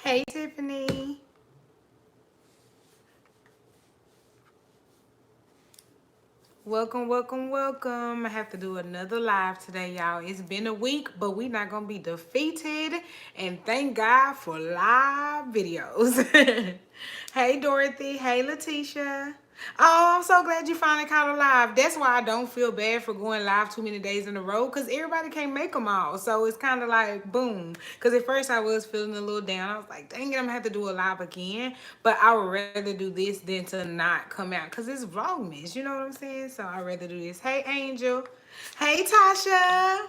Hey, Tiffany. Welcome, welcome, welcome. I have to do another live today, y'all. It's been a week, but we not going to be defeated. And thank God for live videos. Hey, Dorothy. Hey, Letitia. Oh, I'm so glad you finally caught a live. That's why I don't feel bad for going live too many days in a row, because everybody can't make them all. So it's kind of like, boom. Because at first I was feeling a little down. I was like, dang it, I'm going to have to do a live again. But I would rather do this than to not come out, because it's Vlogmas. You know what I'm saying? So I'd rather do this. Hey, Angel. Hey, Tasha.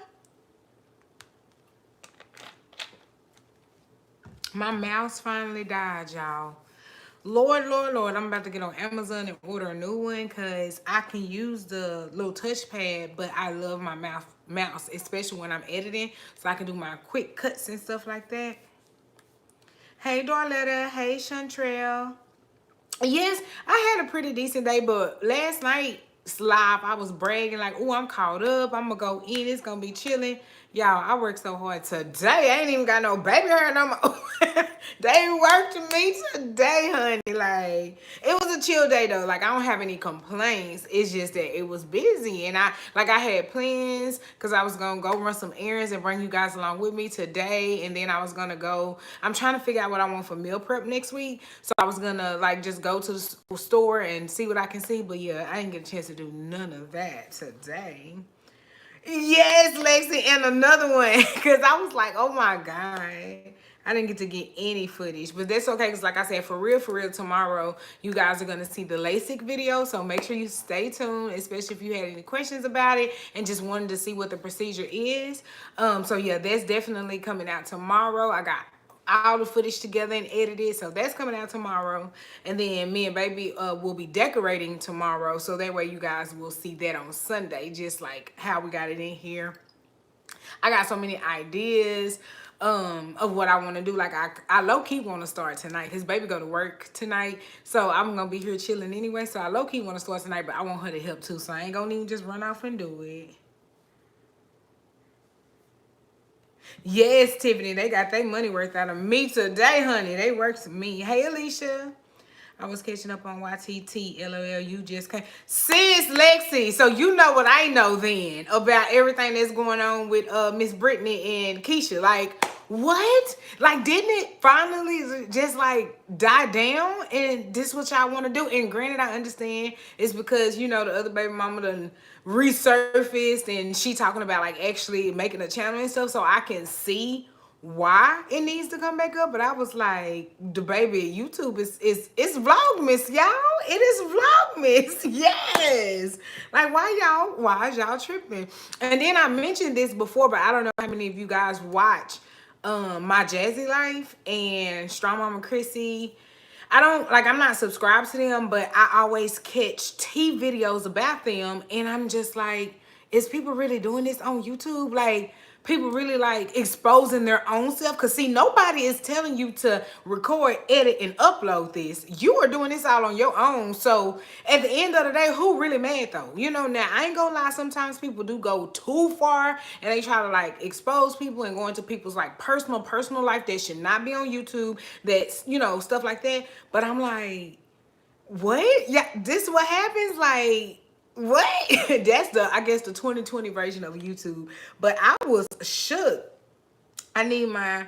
My mouse finally died, y'all. Lord, Lord, Lord, I'm about to get on Amazon and order a new one, because I can use the little touchpad, but I love my mouse, especially when I'm editing, so I can do my quick cuts and stuff like that. Hey, Darletta. Hey, Chantrell. Yes, I had a pretty decent day, but last night's live, I was bragging like, oh, I'm caught up. I'm going to go in. It's going to be chilling. Y'all, I worked so hard today. I ain't even got no baby hair no more. They worked me today, honey. Like, it was a chill day, though. Like, I don't have any complaints. It's just that it was busy. And I had plans because I was going to go run some errands and bring you guys along with me today. And then I was going to go. I'm trying to figure out what I want for meal prep next week. So I was going to, like, just go to the store and see what I can see. But, yeah, I didn't get a chance to do none of that today. Yes, Lexi, and another one, because I was like, oh my God, I didn't get to get any footage, but that's okay, because like I said, for real, tomorrow, you guys are going to see the LASIK video, so make sure you stay tuned, especially if you had any questions about it and just wanted to see what the procedure is. So yeah, that's definitely coming out tomorrow. I got all the footage together and edited, so that's coming out tomorrow. And then me and baby will be decorating tomorrow, so that way you guys will see that on Sunday, just like how we got it in here. I got so many ideas of what I want to do. Like I low-key want to start tonight. His baby go to work tonight, so I'm gonna be here chilling anyway, so I low-key want to start tonight, but I want her to help too, so I ain't gonna even just run off and do it. Yes, Tiffany, they got their money worth out of me today, honey. They worked for me. Hey, Alicia. I was catching up on YTT. LOL, you just came. Sis, Lexi, so you know what I know then about everything that's going on with Miss Brittany and Keisha. Like, what? Like, didn't it finally just, like, die down? And this is what y'all want to do? And granted, I understand it's because, you know, the other baby mama done resurfaced and she talking about, like, actually making a channel and stuff, so I can see why it needs to come back up. But I was like, the baby YouTube is it's Vlogmas, y'all. It is Vlogmas. Yes. Like, why is y'all tripping? And then I mentioned this before, but I don't know how many of you guys watch My Jazzy Life and Strong Mama Chrissy. I'm not subscribed to them, but I always catch tea videos about them, and I'm just like, is people really doing this on YouTube? Like, people really like exposing their own self? Because see, nobody is telling you to record, edit, and upload this. You are doing this all on your own. So at the end of the day, who really mad though? You know, now I ain't gonna lie, sometimes people do go too far and they try to like expose people and go into people's like personal life that should not be on YouTube. That's, you know, stuff like that. But I'm like, what? Yeah, this is what happens? Like, what? That's I guess the 2020 version of YouTube. But I was shook. I need my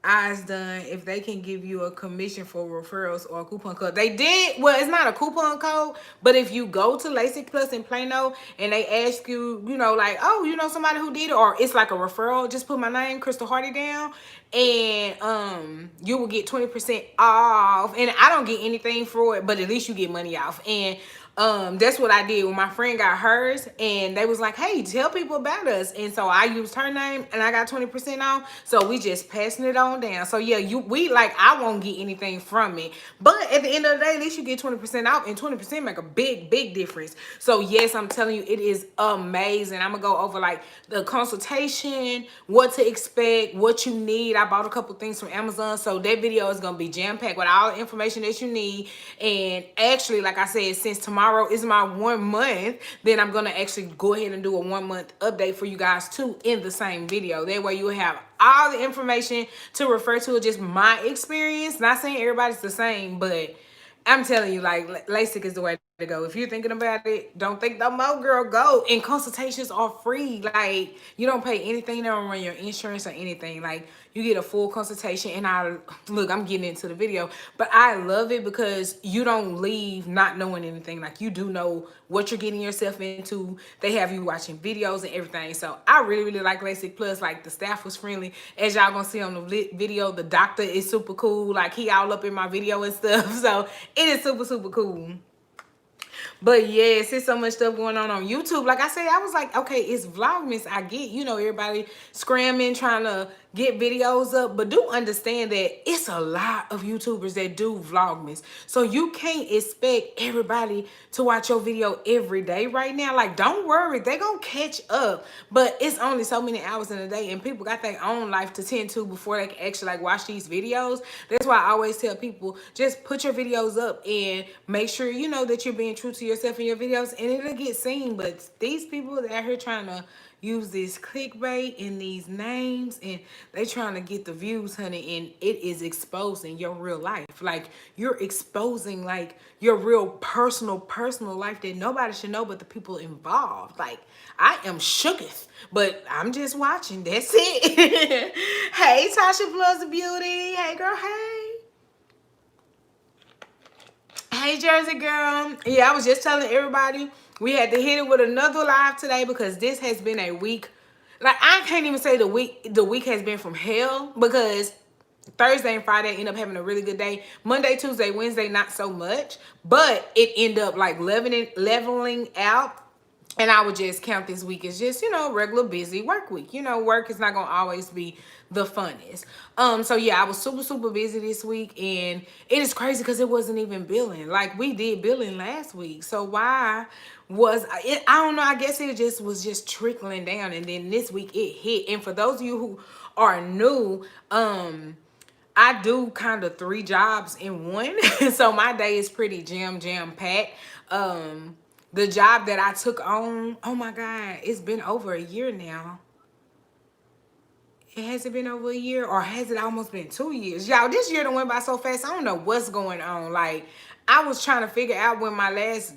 eyes done if they can give you a commission for referrals or a coupon code. They did. Well, it's not a coupon code, but if you go to LASIK Plus in Plano and they ask you, you know, like, oh, you know somebody who did it, or it's like a referral, just put my name, Crystal Hardy, down, and you will get 20% off. And I don't get anything for it, but at least you get money off. And that's what I did when my friend got hers, and they was like, hey, tell people about us. And so I used her name and I got 20% off. So we just passing it on down. So yeah, I won't get anything from it, but at the end of the day, at least you get 20% off, and 20% make a big difference. So yes, I'm telling you, it is amazing. I'm gonna go over like the consultation, what to expect, what you need. I bought a couple things from Amazon, so that video is gonna be jam-packed with all the information that you need. And actually, like I said, since tomorrow tomorrow is my 1 month, then I'm gonna actually go ahead and do a 1 month update for you guys too in the same video. That way you will have all the information to refer to, just my experience. Not saying everybody's the same, but I'm telling you, like, LASIK is the way to go. If you're thinking about it, don't think no more, girl. Go. And consultations are free. Like, you don't pay anything. They don't run your insurance or anything. Like, you get a full consultation. And I'm getting into the video, but I love it because you don't leave not knowing anything. Like, you do know what you're getting yourself into. They have you watching videos and everything. So I really, really like LASIK. Plus, like, the staff was friendly. As y'all gonna see on the video, the doctor is super cool. Like, he all up in my video and stuff. So it is super, super cool. But yes, there's so much stuff going on YouTube. Like I said, I was like, okay, it's Vlogmas. I get, you know, everybody scrambling, trying to get videos up. But do understand that it's a lot of YouTubers that do Vlogmas. So you can't expect everybody to watch your video every day right now. Like, don't worry. They're going to catch up. But it's only so many hours in a day. And people got their own life to tend to before they can actually, like, watch these videos. That's why I always tell people, just put your videos up and make sure, you know, that you're being true to yourself in your videos, and it'll get seen. But these people that are here trying to use this clickbait and these names, and they trying to get the views, honey, and it is exposing your real life. Like, you're exposing, like, your real personal life that nobody should know but the people involved. Like, I am shooketh, but I'm just watching. That's it. Hey, Tasha Bloods of Beauty. Hey, girl. Hey, Jersey girl. Yeah, I was just telling everybody we had to hit it with another live today because this has been a week. Like, I can't even say the week has been from hell, because Thursday and Friday end up having a really good day. Monday, Tuesday, Wednesday, not so much. But it ended up like leveling out. And I would just count this week as just, you know, regular busy work week. You know, work is not going to always be the funnest. So yeah, I was super, super busy this week. And it is crazy because it wasn't even billing. Like, we did billing last week. So why was it? I don't know. I guess it just was just trickling down. And then this week it hit. And for those of you who are new, I do kind of 3 jobs in one. So my day is pretty jam packed. The job that I took on, oh my God, it's been over a year now. It hasn't been over a year, or has it almost been 2 years? Y'all, this year done went by so fast, I don't know what's going on. Like, I was trying to figure out when my last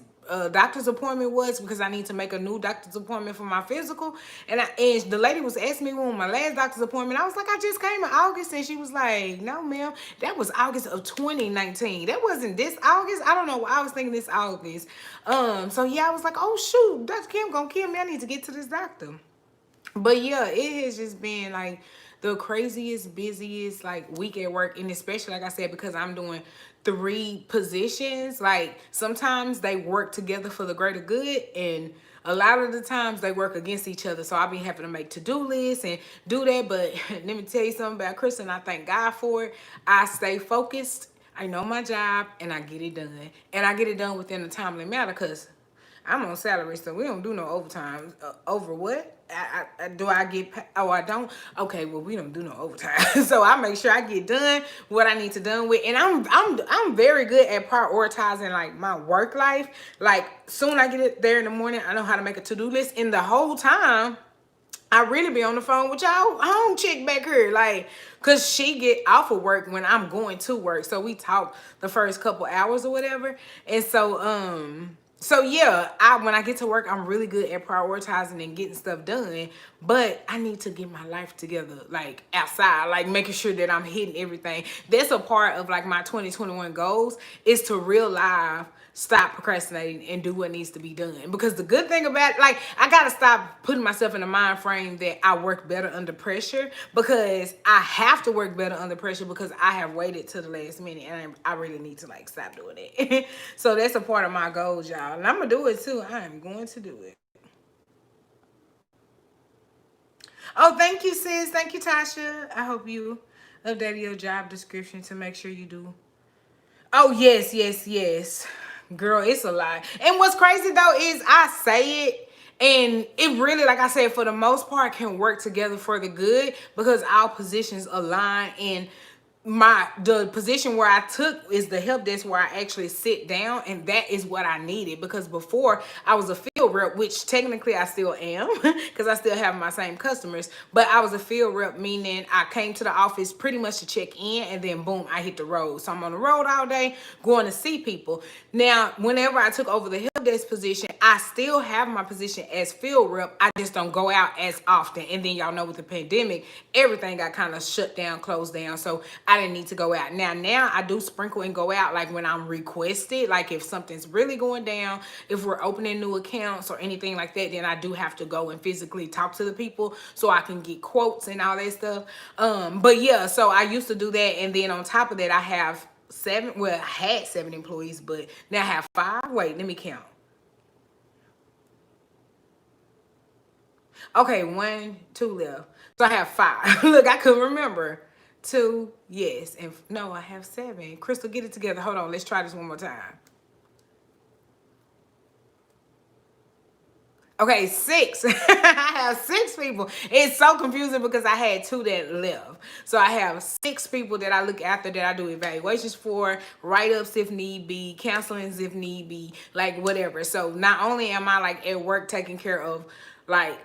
doctor's appointment was, because I need to make a new doctor's appointment for my physical. And the lady was asking me when my last doctor's appointment. I was like, I just came in August. And she was like, no, ma'am, that was August of 2019. That wasn't this August. I don't know why I was thinking this August. So yeah, I was like, oh shoot, Dr. Kim gonna kill me. I need to get to this doctor. But yeah, it has just been like the craziest, busiest like week at work. And especially, like I said, because I'm doing 3 positions, like sometimes they work together for the greater good, and a lot of the times they work against each other. So I'll be having to make to-do lists and do that. But let me tell you something about Kristen. I thank God for it. I stay focused. I know my job, and I get it done. And I get it done within a timely manner, because I'm on salary, so we don't do no overtime. Over what? Do I get? Oh, I don't. Okay, well, we don't do no overtime, so I make sure I get done what I need to done with. And I'm very good at prioritizing like my work life. Like, soon I get it there in the morning, I know how to make a to-do list. And the whole time, I really be on the phone with y'all home chick back here, like, cause she get off of work when I'm going to work. So we talk the first couple hours or whatever. And so yeah, when I get to work, I'm really good at prioritizing and getting stuff done. But I need to get my life together, like outside, like making sure that I'm hitting everything. That's a part of like my 2021 goals, is to real life stop procrastinating and do what needs to be done. Because the good thing about, like, I gotta stop putting myself in a mind frame that I work better under pressure, because I have to work better under pressure because I have waited to the last minute, and I really need to like stop doing it. So that's a part of my goals, y'all, and I'm gonna do it too. I am going to do it. Oh, thank you, sis. Thank you, Tasha. I hope you updated your job description to make sure you do. Oh, yes. Girl, it's a lie. And what's crazy, though, is I say it, and it really, like I said, for the most part, can work together for the good, because our positions align. And the position where I took is the help desk where I actually sit down, and that is what I needed, because before I was a field rep, which technically I still am because I still have my same customers, but I was a field rep, meaning I came to the office pretty much to check in, and then boom, I hit the road. So I'm on the road all day going to see people. Now, whenever I took over the help desk position, I still have my position as field rep. I just don't go out as often. And then y'all know with the pandemic, everything got kind of shut down, closed down. So I didn't need to go out. Now I do sprinkle and go out like when I'm requested. Like if something's really going down, if we're opening new accounts or anything like that, then I do have to go and physically talk to the people so I can get quotes and all that stuff. But yeah, so I used to do that. And then on top of that, I have I had 7 employees, but now I have 5. Wait, let me count. Okay, 1, 2 left. So I have 5. Look, I couldn't remember. 2, yes. And no, I have 7. Crystal, get it together. Hold on. Let's try this one more time. Okay, 6. I have 6 people. It's so confusing because I had 2 that left. So I have 6 people that I look after, that I do evaluations for, write-ups if need be, counselings if need be, like whatever. So not only am I like at work taking care of like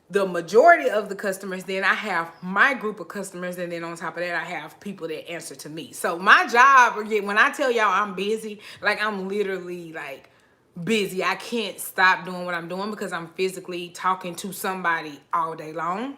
the majority of the customers, then I have my group of customers, and then on top of that, I have people that answer to me. So my job, when I tell y'all I'm busy, like I'm literally like busy. I can't stop doing what I'm doing because I'm physically talking to somebody all day long.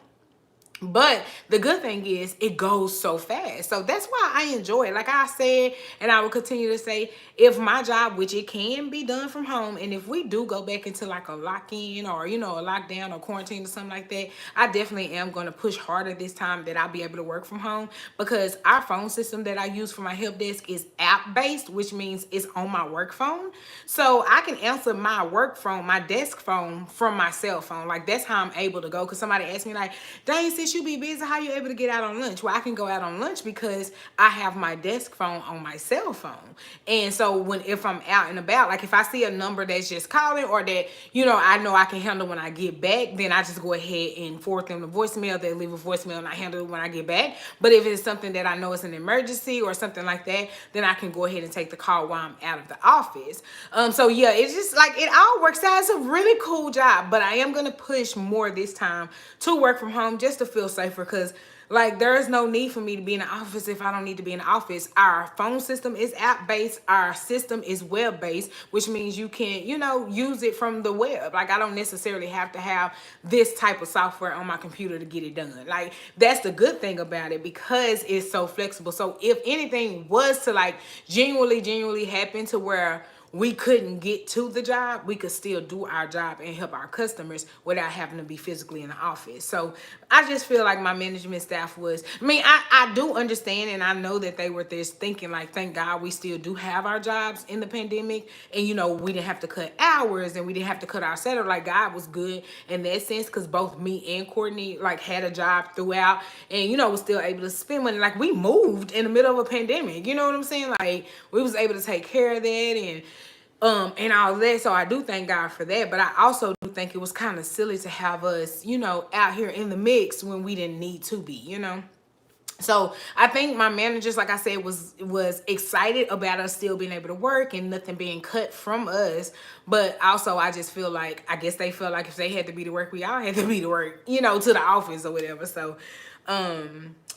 But the good thing is it goes so fast. So that's why I enjoy it. Like I said, and I will continue to say, if my job, which it can be done from home, and if we do go back into like a lock-in or, you know, a lockdown or quarantine or something like that, I definitely am going to push harder this time that I'll be able to work from home, because our phone system that I use for my help desk is app-based, which means it's on my work phone. So I can answer my work phone, my desk phone, from my cell phone. Like that's how I'm able to go. Because somebody asked me like, dang, sis, you be busy, how you able to get out on lunch? Well, I can go out on lunch because I have my desk phone on my cell phone. And so if I'm out and about, like if I see a number that's just calling, or that, you know I can handle when I get back, then I just go ahead and forward them the voicemail. They leave a voicemail and I handle it when I get back. But if it's something that I know is an emergency or something like that, then I can go ahead and take the call while I'm out of the office. So yeah, it's just like it all works out. It's a really cool job, but I am gonna push more this time to work from home just to feel safer, because like there is no need for me to be in the office if I don't need to be in the office. Our phone system is app-based. Our system is web-based, which means you can, use it from the web. Like I don't necessarily have to have this type of software on my computer to get it done. Like that's the good thing about it, because it's so flexible. So if anything was to like genuinely happen to where we couldn't get to the job, we could still do our job and help our customers without having to be physically in the office. So I just feel like my management staff I do understand, and I know that they were just thinking like, thank God we still do have our jobs in the pandemic, and we didn't have to cut hours and we didn't have to cut our setup. Like God was good in that sense, because both me and Courtney like had a job throughout, and was still able to spend money. Like we moved in the middle of a pandemic, you know what I'm saying? Like we was able to take care of that and all that. So I do thank God for that. But I also do think it was kind of silly to have us, out here in the mix when we didn't need to be, So I think my managers, like I said, was excited about us still being able to work and nothing being cut from us. But also I just feel like, I guess they felt like if they had to be to work, we all had to be to work, to the office or whatever. So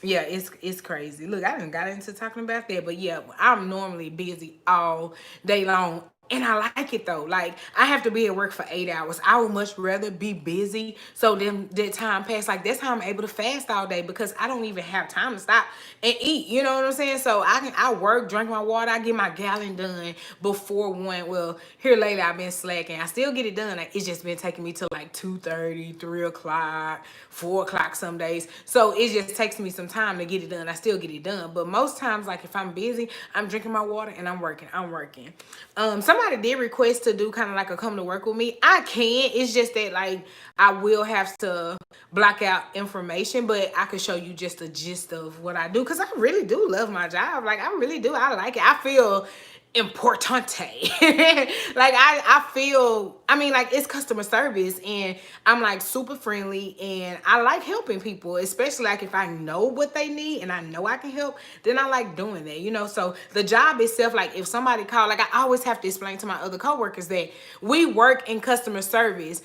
yeah, it's crazy. Look, I done got into talking about that, but yeah, I'm normally busy all day long. And I like it though. Like I have to be at work for 8 hours. I would much rather be busy. So then that time pass. Like that's how I'm able to fast all day, because I don't even have time to stop and eat. You know what I'm saying? So I work, drink my water. I get my gallon done before 1. Well, here lately I've been slacking. I still get it done. Like, it's just been taking me to like 2:30, 3 o'clock, 4 o'clock some days. So it just takes me some time to get it done. I still get it done. But most times, like if I'm busy, I'm drinking my water and I'm working. Somebody did request to do kind of like a come to work with me. I can. It's just that like I will have to block out information, but I can show you just a gist of what I do, because I really do love my job. Like I really do. I like it. I feel importante. Like I feel, I mean, like it's customer service and I'm like super friendly and I like helping people, especially like if I know what they need and I know I can help, then I like doing that, you know. So the job itself, like if somebody called, like I always have to explain to my other coworkers that we work in customer service.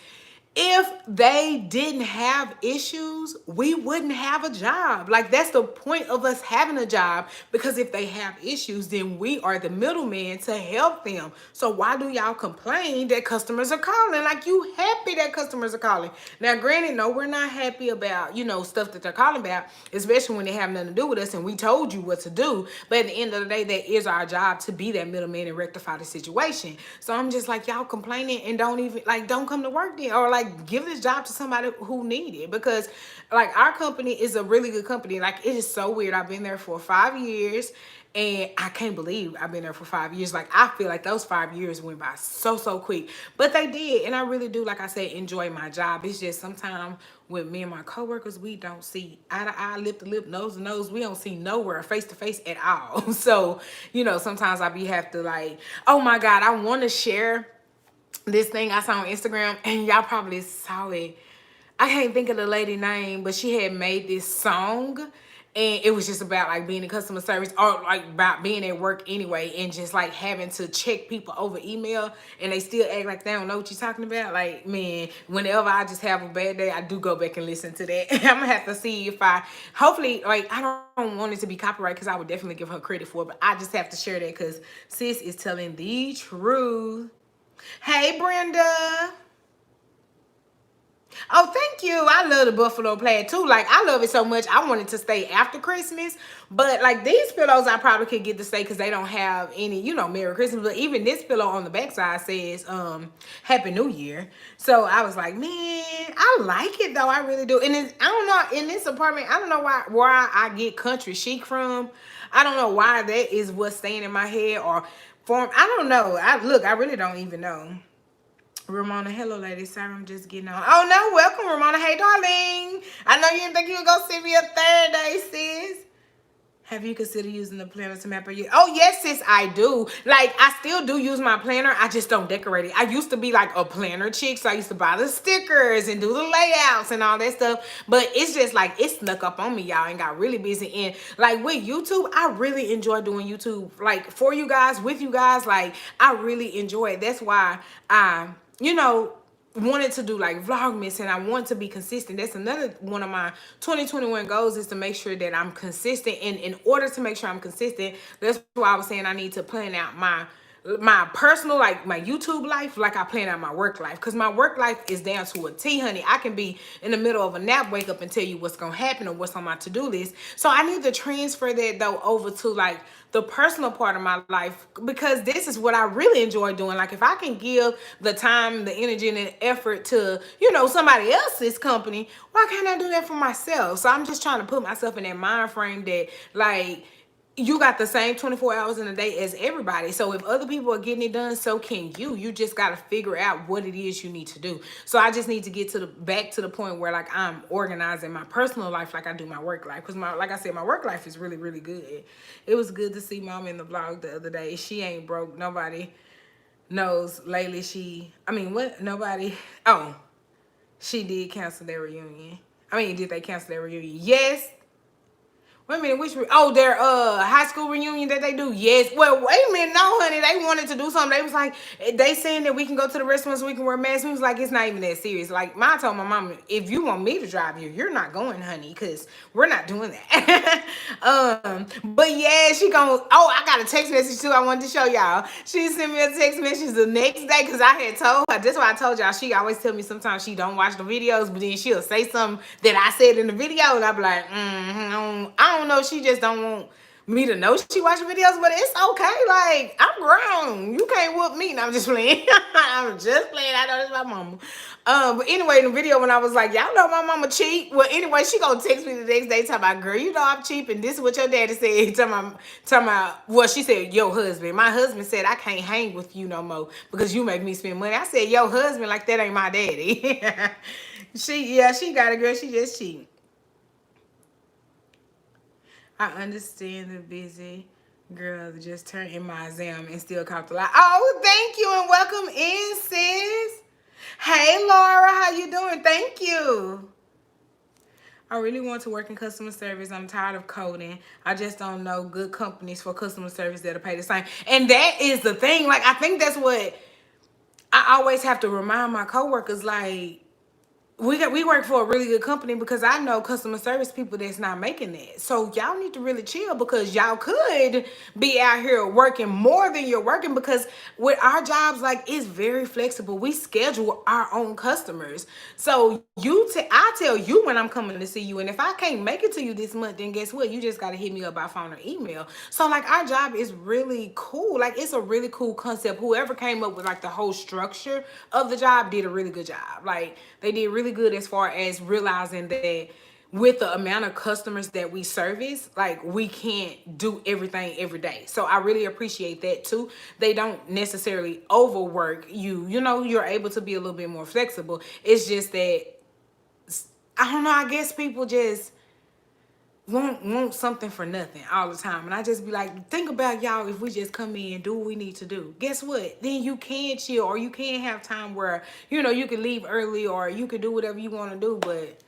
If they didn't have issues, we wouldn't have a job. Like that's the point of us having a job, because if they have issues, then we are the middleman to help them. So why do y'all complain that customers are calling? Like you happy that customers are calling. Now granted, no, we're not happy about, you know, stuff that they're calling about, especially when they have nothing to do with us and we told you what to do. But at the end of the day, that is our job, to be that middleman and rectify the situation. So I'm just like, y'all complaining and don't even, like, don't come to work then, or like give this job to somebody who need it, because like our company is a really good company. Like it is so weird. I've been there for 5 years and I can't believe I've been there for 5 years. Like I feel like those 5 years went by so quick, but they did. And I really do, like I said, enjoy my job. It's just sometimes with me and my coworkers, we don't see eye to eye, lip to lip, nose to nose. We don't see nowhere face to face at all. So, you know, sometimes I have to like, oh my God, I want to share this thing I saw on Instagram, and y'all probably saw it. I can't think of the lady name, but she had made this song, and it was just about like being in customer service, or like about being at work anyway, and just like having to check people over email and they still act like they don't know what you're talking about. Like, man, whenever I just have a bad day, I do go back and listen to that. I'm gonna have to see if hopefully, like, I don't want it to be copyright, because I would definitely give her credit for it, but I just have to share that because sis is telling the truth. Hey, Brenda. Oh, thank you. I love the buffalo plaid too. Like, I love it so much. I wanted to stay after Christmas. But, like, these pillows I probably could get to stay because they don't have any, you know, Merry Christmas. But even this pillow on the backside says, Happy New Year. So, I was like, man, I like it, though. I really do. And I don't know, in this apartment, I don't know where I get country chic from. I don't know why that is what's staying in my head or form. I don't know. I really don't even know. Ramona, hello, ladies. Sorry, I'm just getting on. Oh, no, welcome, Ramona. Hey, darling. I know you didn't think you would go see me a third day, sis. Have you considered using the planner to map your... Oh, yes, sis, I do. Like, I still do use my planner. I just don't decorate it. I used to be, like, a planner chick, so I used to buy the stickers and do the layouts and all that stuff. But it's just, like, it snuck up on me, y'all, and got really busy. And, like, with YouTube, I really enjoy doing YouTube, like, for you guys, with you guys. Like, I really enjoy it. That's why I, you know, wanted to do like Vlogmas, and I want to be consistent. That's another one of my 2021 goals, is to make sure that I'm consistent. And in order to make sure I'm consistent, that's why I was saying I need to plan out my personal, like my YouTube life, like I plan out my work life, because my work life is down to a T, honey. I can be in the middle of a nap, wake up and tell you what's gonna happen or what's on my to-do list. So I need to transfer that though over to like the personal part of my life, because this is what I really enjoy doing. Like if I can give the time, the energy, and the effort to, you know, somebody else's company, why can't I do that for myself? So I'm just trying to put myself in that mind frame that, like, you got the same 24 hours in a day as everybody. So if other people are getting it done, so can you. You just got to figure out what it is you need to do. So I just need to get to back to the point where like I'm organizing my personal life like I do my work life. Because like I said, my work life is really, really good. It was good to see Mom in the vlog the other day. She ain't broke. Nobody knows lately. She did cancel their reunion. Did they cancel their reunion? Yes. Wait a minute, their high school reunion that they do? Yes. Well, wait a minute, no, honey, they wanted to do something. They was like, they saying that we can go to the restaurants, we can wear masks. We was like, it's not even that serious. Like, I told my mom, if you want me to drive you, you're not going, honey, because we're not doing that. But yeah, I got a text message too I wanted to show y'all. She sent me a text message the next day, because I had told her, that's why I told y'all, she always tell me sometimes she don't watch the videos, but then she'll say something that I said in the video, and I'll be like, I don't know, she just don't want me to know she watching videos, but it's okay. Like, I'm grown. You can't whoop me. No, I'm just playing. I'm just playing. I know that's my mama. But anyway, in the video when I was like, y'all know my mama cheap. Well, anyway, she gonna text me the next day talking about, girl, you know I'm cheap, and this is what your daddy said. Talking about, well, she said, your husband. My husband said I can't hang with you no more because you make me spend money. I said, your husband, like that ain't my daddy. She got it, girl. She just cheap. I understand the busy Girl, just turned in my exam and still caught the light. Oh, thank you and welcome in, sis. Hey, Laura, how you doing? Thank you. I really want to work in customer service. I'm tired of coding. I just don't know good companies for customer service that'll pay the same. And that is the thing. Like, I think that's what I always have to remind my coworkers, like, we work for a really good company because I know customer service people that's not making that. So y'all need to really chill because y'all could be out here working more than you're working because with our jobs, like it's very flexible. We schedule our own customers. So I tell you when I'm coming to see you, and if I can't make it to you this month, then guess what? You just gotta hit me up by phone or email. So like our job is really cool. Like it's a really cool concept. Whoever came up with like the whole structure of the job did a really good job. Like they did really good as far as realizing that with the amount of customers that we service, like we can't do everything every day. So I really appreciate that too. They don't necessarily overwork you. You know, you're able to be a little bit more flexible. It's just that I don't know, I guess people just want something for nothing all the time. And I just be like, think about y'all if we just come in and do what we need to do. Guess what? Then you can chill or you can have time where, you know, you can leave early or you can do whatever you want to do. But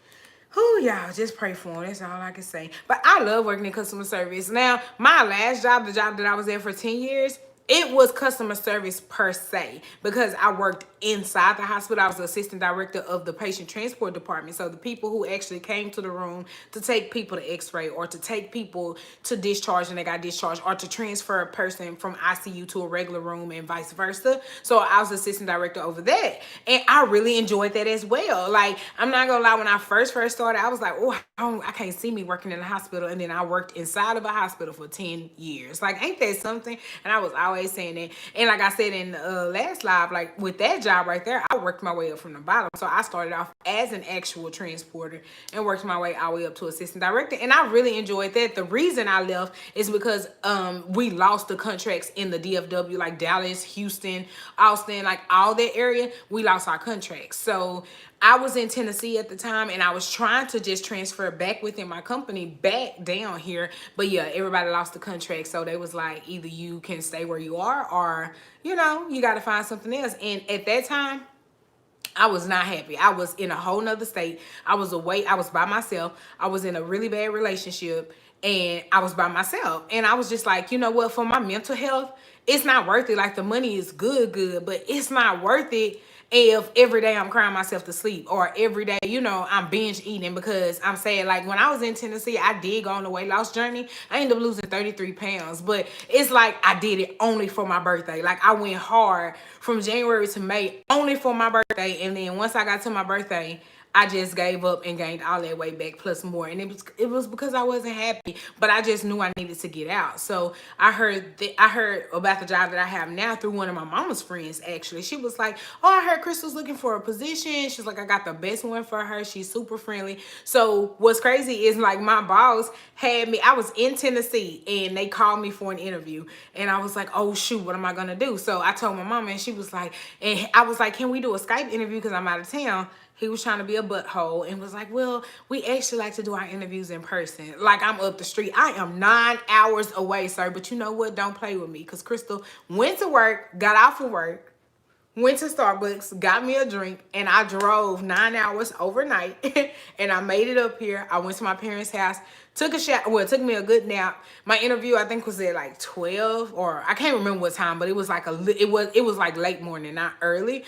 y'all just pray for them. That's all I can say. But I love working in customer service. Now, my last job, the job that I was at for 10 years, it was customer service per se because I worked inside the hospital. I was the assistant director of the patient transport department. So the people who actually came to the room to take people to x-ray or to take people to discharge and they got discharged or to transfer a person from ICU to a regular room and vice versa. So I was assistant director over that. And I really enjoyed that as well. Like, I'm not gonna lie, when I first started, I was like, oh, I can't see me working in a hospital. And then I worked inside of a hospital for 10 years. Like, ain't that something? And I was always saying that. And like I said in the last live, like with that job right there, I worked my way up from the bottom. So I started off as an actual transporter and worked my way all the way up to assistant director. And I really enjoyed that. The reason I left is because we lost the contracts in the DFW, like Dallas, Houston, Austin, like all that area. We lost our contracts. So I was in Tennessee at the time and I was trying to just transfer back within my company back down here. But yeah, everybody lost the contract. So they was like, either you can stay where you are or, you know, you got to find something else. And at that time, I was not happy. I was in a whole nother state. I was away. I was by myself. I was in a really bad relationship and I was by myself. And I was just like, you know what, for my mental health, it's not worth it. Like the money is good, but it's not worth it if every day I'm crying myself to sleep or every day, you know, I'm binge eating because I'm saying like when I was in Tennessee, I did go on the weight loss journey. I ended up losing 33 pounds, but it's like I did it only for my birthday. Like I went hard from January to May only for my birthday. And then once I got to my birthday, I just gave up and gained all that weight back plus more. And it was because I wasn't happy, but I just knew I needed to get out. So I heard about the job that I have now through one of my mama's friends, actually. She was like, oh, I heard Crystal's looking for a position. She's like, I got the best one for her. She's super friendly. So what's crazy is like my boss had me, I was in Tennessee and they called me for an interview. And I was like, oh shoot, what am I gonna do? So I told my mama and she was like, and I was like, can we do a Skype interview because I'm out of town? He was trying to be a butthole and was like, well, we actually like to do our interviews in person. Like I'm up the street. I am 9 hours away, sir. But you know what? Don't play with me. Because Crystal went to work, got off of work, went to Starbucks, got me a drink, and I drove 9 hours overnight. And I made it up here. I went to my parents' house, took a shower. Well, it took me a good nap. My interview, I think, was at like 12 or I can't remember what time, but it was like it was like late morning, not early.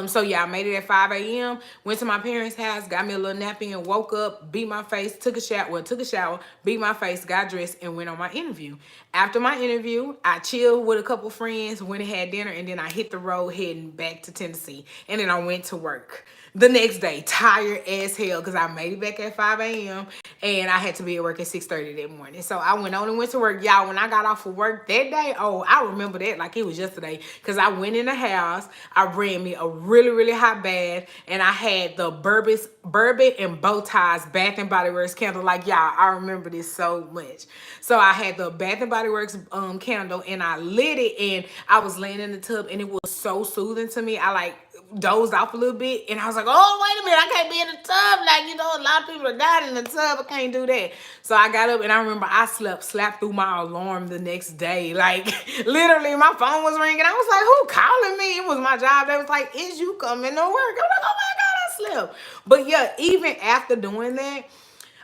So yeah, I made it at 5 a.m. Went to my parents' house, got me a little nap in, woke up, beat my face, took a shower, beat my face, got dressed, and went on my interview. After my interview, I chilled with a couple friends, went and had dinner, and then I hit the road heading back to Tennessee. And then I went to work the next day, tired as hell, because I made it back at 5 a.m. and I had to be at work at 6:30 that morning. So I went on and went to work. Y'all, when I got off of work that day, oh, I remember that like it was yesterday, because I went in the house, I ran me a really, really hot bath, and I had the bourbon and bow ties Bath and Body Works candle. Like, y'all, I remember this so much. So I had the Bath and Body Works candle, and I lit it, and I was laying in the tub, and it was so soothing to me. I like dozed off a little bit, and I was like, oh, wait a minute, I can't be in the tub. Like, you know, a lot of people are dying in the tub. I can't do that. So I got up, and I remember I slapped through my alarm the next day. Like, literally, my phone was ringing. I was like, who calling me? It was my job. They was like, is you coming to work? I'm like, oh my God, I slept. But yeah, even after doing that,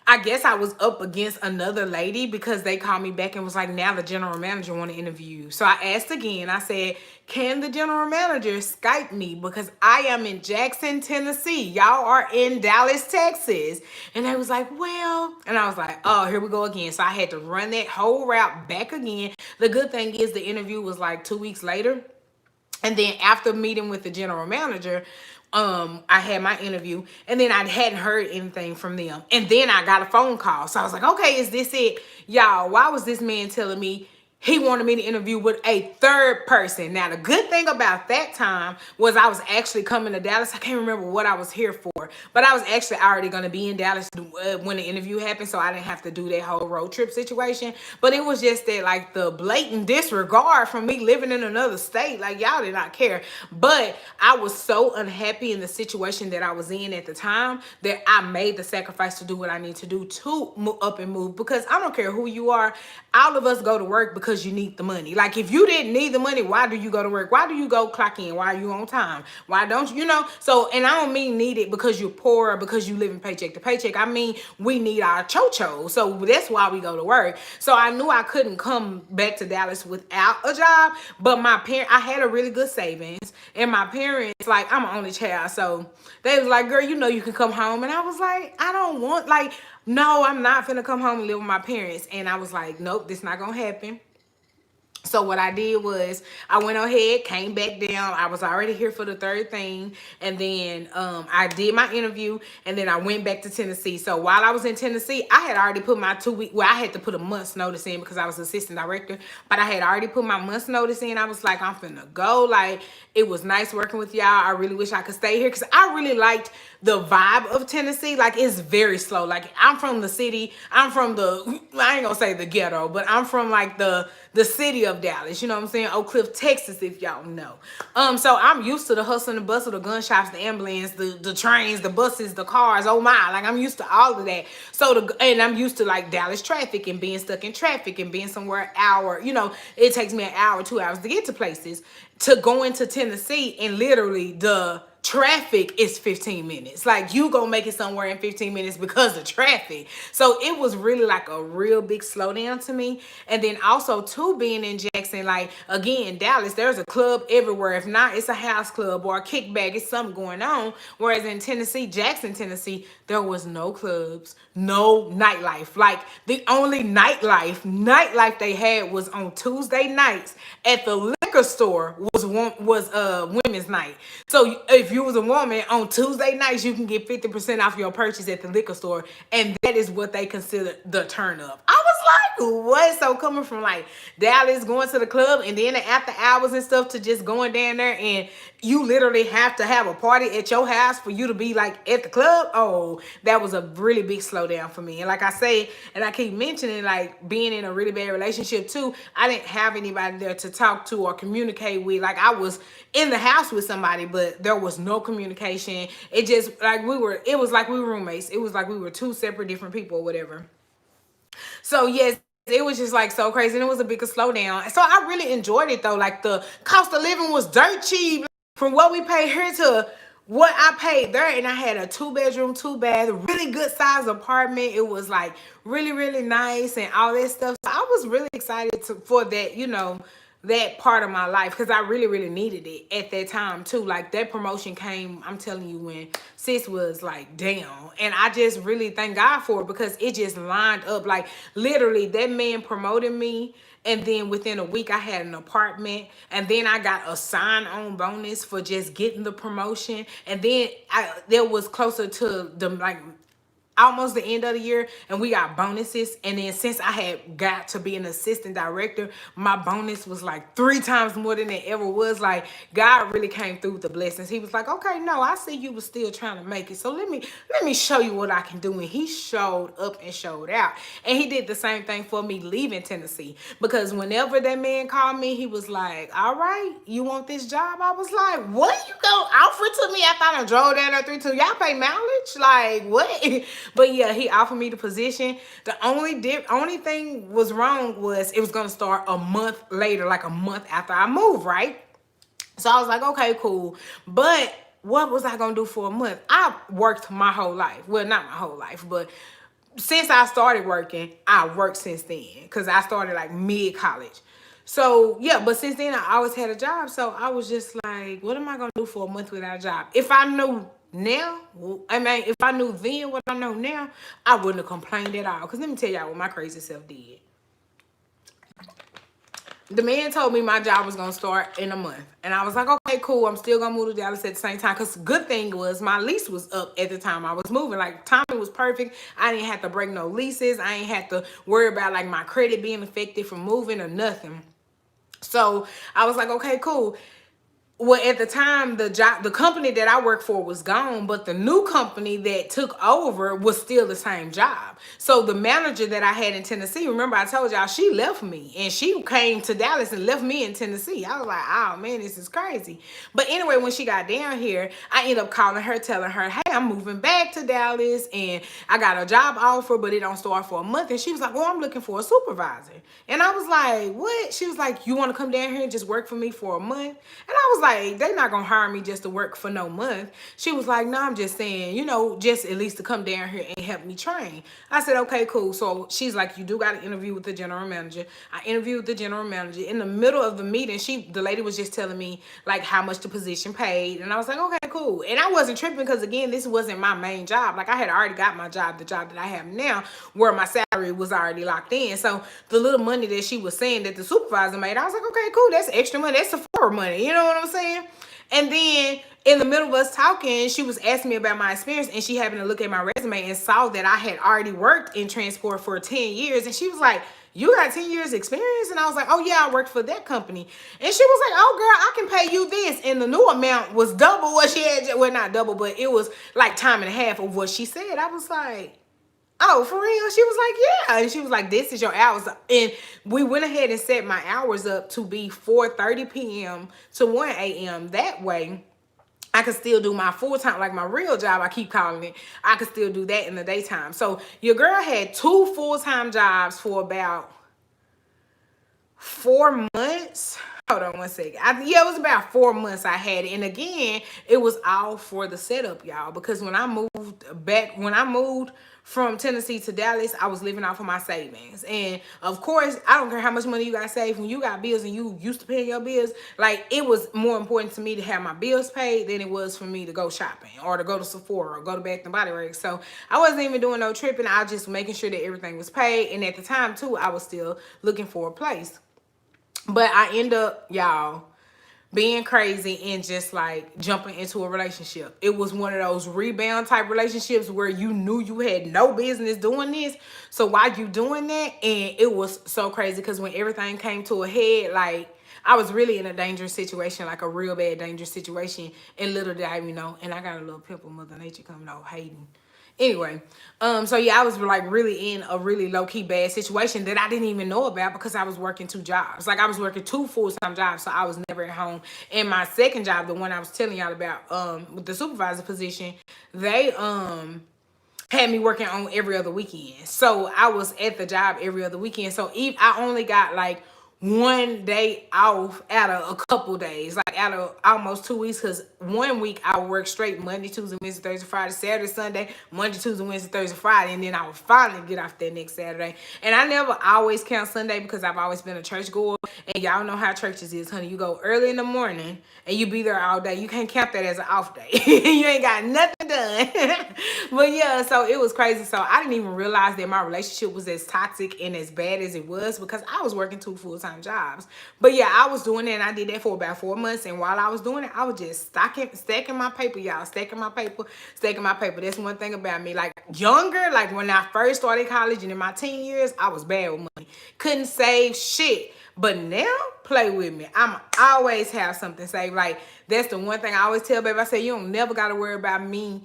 I guess I was up against another lady because they called me back and was like, now the general manager want to interview you. So I asked again. I said, can the general manager Skype me? Because I am in Jackson, Tennessee. Y'all are in Dallas, Texas. And they was like, well, and I was like, oh, here we go again. So I had to run that whole route back again. The good thing is the interview was like 2 weeks later. And then after meeting with the general manager, I had my interview, and then I hadn't heard anything from them. And then I got a phone call. So I was like, okay, is this it? Y'all, why was this man telling me he wanted me to interview with a third person? Now, the good thing about that time was I was actually coming to Dallas. I can't remember what I was here for, but I was actually already going to be in Dallas when the interview happened, so I didn't have to do that whole road trip situation. But it was just that, like, the blatant disregard from me living in another state. Like, y'all did not care. But I was so unhappy in the situation that I was in at the time that I made the sacrifice to do what I need to do to move up and move, because I don't care who you are. All of us go to work because you need the money. Like, if you didn't need the money, why do you go to work? Why do you go clock in? Why are you on time? Why don't you know? So, and I don't mean need it because you're poor or because you live in paycheck to paycheck. I mean, we need our cho-cho. So that's why we go to work. So I knew I couldn't come back to Dallas without a job, but I had a really good savings, and my parents, like, I'm an only child. So they was like, girl, you know, you can come home. And I was like, I don't want, like, no, I'm not finna come home and live with my parents. And I was like, nope, this not gonna happen. So what I did was I went ahead, came back down. I was already here for the third thing. And then I did my interview, and then I went back to Tennessee. So while I was in Tennessee, I had already put my 2 week, well, I had to put a month's notice in because I was assistant director, but I had already put my month's notice in. I was like, I'm finna go. Like, it was nice working with y'all. I really wish I could stay here because I really liked the vibe of Tennessee. Like, it's very slow. Like, I'm from the city. I'm from I ain't gonna say the ghetto, but I'm from like the city of Dallas, you know what I'm saying? Oak Cliff, Texas, if y'all know. So I'm used to the hustle and the bustle, the gunshots, the ambulance, the trains, the buses, the cars. Oh my, like, I'm used to all of that. And I'm used to like Dallas traffic and being stuck in traffic and being somewhere an hour. You know, it takes me an hour, 2 hours to get to places. To go into Tennessee, and literally the traffic is 15 minutes. Like, you gonna make it somewhere in 15 minutes because of traffic. So it was really like a real big slowdown to me. And then also too, being in Jackson, like, again, Dallas, there's a club everywhere. If not, it's a house club or a kickback. It's something going on. Whereas in Tennessee, Jackson, Tennessee, there was no clubs, no nightlife. Like, the only nightlife they had was on Tuesday nights at the liquor store was women's night. So if you was a woman on Tuesday nights, you can get 50% off your purchase at the liquor store, and that is what they consider the turn up. I was like, what? So coming from like Dallas, going to the club, and then the after hours and stuff, to just going down there, and you literally have to have a party at your house for you to be like at the club. Oh, that was a really big slowdown for me. And like I say, and I keep mentioning, like, being in a really bad relationship too, I didn't have anybody there to talk to or communicate with. Like, I was in the house with somebody, but there was no communication. It just, like, it was like we were roommates. It was like we were two separate different people or whatever. So yes, it was just like so crazy, and it was a bigger slowdown. So I really enjoyed it though. Like, the cost of living was dirt cheap from what we paid here to what I paid there. And I had a 2-bedroom, 2-bath, really good size apartment. It was like really, really nice and all that stuff. So I was really excited for that, you know, that part of my life, because I really, really needed it at that time too. Like, that promotion came, I'm telling you, when sis was like down, and I just really thank God for it, because it just lined up. Like, literally, that man promoted me, and then within a week I had an apartment, and then I got a sign-on bonus for just getting the promotion. And then there was closer to the, like, almost the end of the year, and we got bonuses. And then since I had got to be an assistant director, my bonus was like 3 times more than it ever was. Like, God really came through with the blessings. He was like, okay, no, I see you was still trying to make it, so let me show you what I can do. And he showed up and showed out. And he did the same thing for me leaving Tennessee, because whenever that man called me, he was like, all right, you want this job? I was like, what? You gonna offer it to me after I done drove down there 3-2? Y'all pay mileage? Like, what? But yeah, he offered me the position. The only thing was wrong was it was gonna start a month later, like a month after I moved, right? So I was like, okay, cool. But what was I gonna do for a month? I worked my whole life. Well, not my whole life, but since I started working, I worked since then, because I started like mid-college. So yeah, but since then I always had a job. So I was just like, what am I gonna do for a month without a job? If I knew now, if I knew then what I know now, I wouldn't have complained at all. Because let me tell y'all what my crazy self did. The man told me my job was going to start in a month. And I was like, okay, cool. I'm still going to move to Dallas at the same time. Because the good thing was my lease was up at the time I was moving. Like, timing was perfect. I didn't have to break no leases. I ain't had to worry about, like, my credit being affected from moving or nothing. So I was like, okay, cool. Well, at the time, the company that I worked for was gone, but the new company that took over was still the same job. So the manager that I had in Tennessee, remember I told y'all, she left me, and she came to Dallas and left me in Tennessee. I was like, oh man, this is crazy. But anyway, when she got down here, I ended up calling her, telling her, hey, I'm moving back to Dallas, and I got a job offer, but it don't start for a month. And she was like, well, I'm looking for a supervisor. And I was like, what? She was like, you want to come down here and just work for me for a month? And I was like, they're not gonna hire me just to work for no month. She was like, no, I'm just saying, you know, just at least to come down here and help me train. I said, okay, cool. So she's like, you do got to interview with the general manager. I interviewed with the general manager. In the middle of the meeting, the lady was just telling me like how much the position paid. And I was like, okay, cool. And I wasn't tripping, because again, this wasn't my main job. Like, I had already got my job, the job that I have now, where my salary was already locked in. So the little money that she was saying that the supervisor made, I was like, okay, cool. That's extra money. That's Sephora money. You know what I'm saying? And then in the middle of us talking, she was asking me about my experience, and she happened to look at my resume and saw that I had already worked in transport for 10 years. And she was like, you got 10 years experience? And I was like, oh yeah, I worked for that company. And she was like, oh girl, I can pay you this. And the new amount was double what she had. Well, not double, but it was like time and a half of what she said. I was like, oh, for real? She was like, yeah. And she was like, this is your hours. And we went ahead and set my hours up to be 4:30 p.m. to 1 a.m. That way, I could still do my full-time, like my real job, I keep calling it. I could still do that in the daytime. So your girl had 2 full-time jobs for about 4 months. Hold on one second. Yeah, it was about 4 months I had it. And again, it was all for the setup, y'all. Because when I moved from Tennessee to Dallas, I was living off of my savings. And of course, I don't care how much money you got saved. When you got bills and you used to pay your bills, like, it was more important to me to have my bills paid than it was for me to go shopping or to go to Sephora or go to Bath and Body Works. So I wasn't even doing no tripping. I was just making sure that everything was paid. And at the time too, I was still looking for a place. But I end up, y'all, being crazy and just like jumping into a relationship. It was one of those rebound type relationships where you knew you had no business doing this. So why you doing that? And it was so crazy, because when everything came to a head, like, I was really in a dangerous situation, like a real bad dangerous situation. And little did I even know. And I got a little pimple, Mother Nature coming out hating. Anyway, so yeah, I was like really in a really low-key bad situation that I didn't even know about, because I was working 2 jobs. Like, I was working 2 full-time jobs, so I was never at home. And my second job, the one I was telling y'all about, with the supervisor position, they had me working on every other weekend. So I was at the job every other weekend. So I only got like 1 day off out of a couple days, like out of almost 2 weeks, because 1 week I would work straight Monday, Tuesday, Wednesday, Thursday, Friday, Saturday, Sunday, Monday, Tuesday, Wednesday, Thursday, Friday, and then I would finally get off that next Saturday. And I never always count Sunday, because I've always been a church goer, and y'all know how churches is, honey. You go early in the morning and you be there all day. You can't count that as an off day. You ain't got nothing done. But yeah, so it was crazy. So I didn't even realize that my relationship was as toxic and as bad as it was, because I was working 2 full-time full-time jobs. But yeah, I was doing that, and I did that for about 4 months. And while I was doing it, I was just stacking my paper, y'all. Stacking my paper, stacking my paper. That's one thing about me. Like younger, like when I first started college and in my teen years, I was bad with money. Couldn't save shit. But now, play with me. I'm always have something saved. Like, that's the one thing I always tell baby. I say, you don't never got to worry about me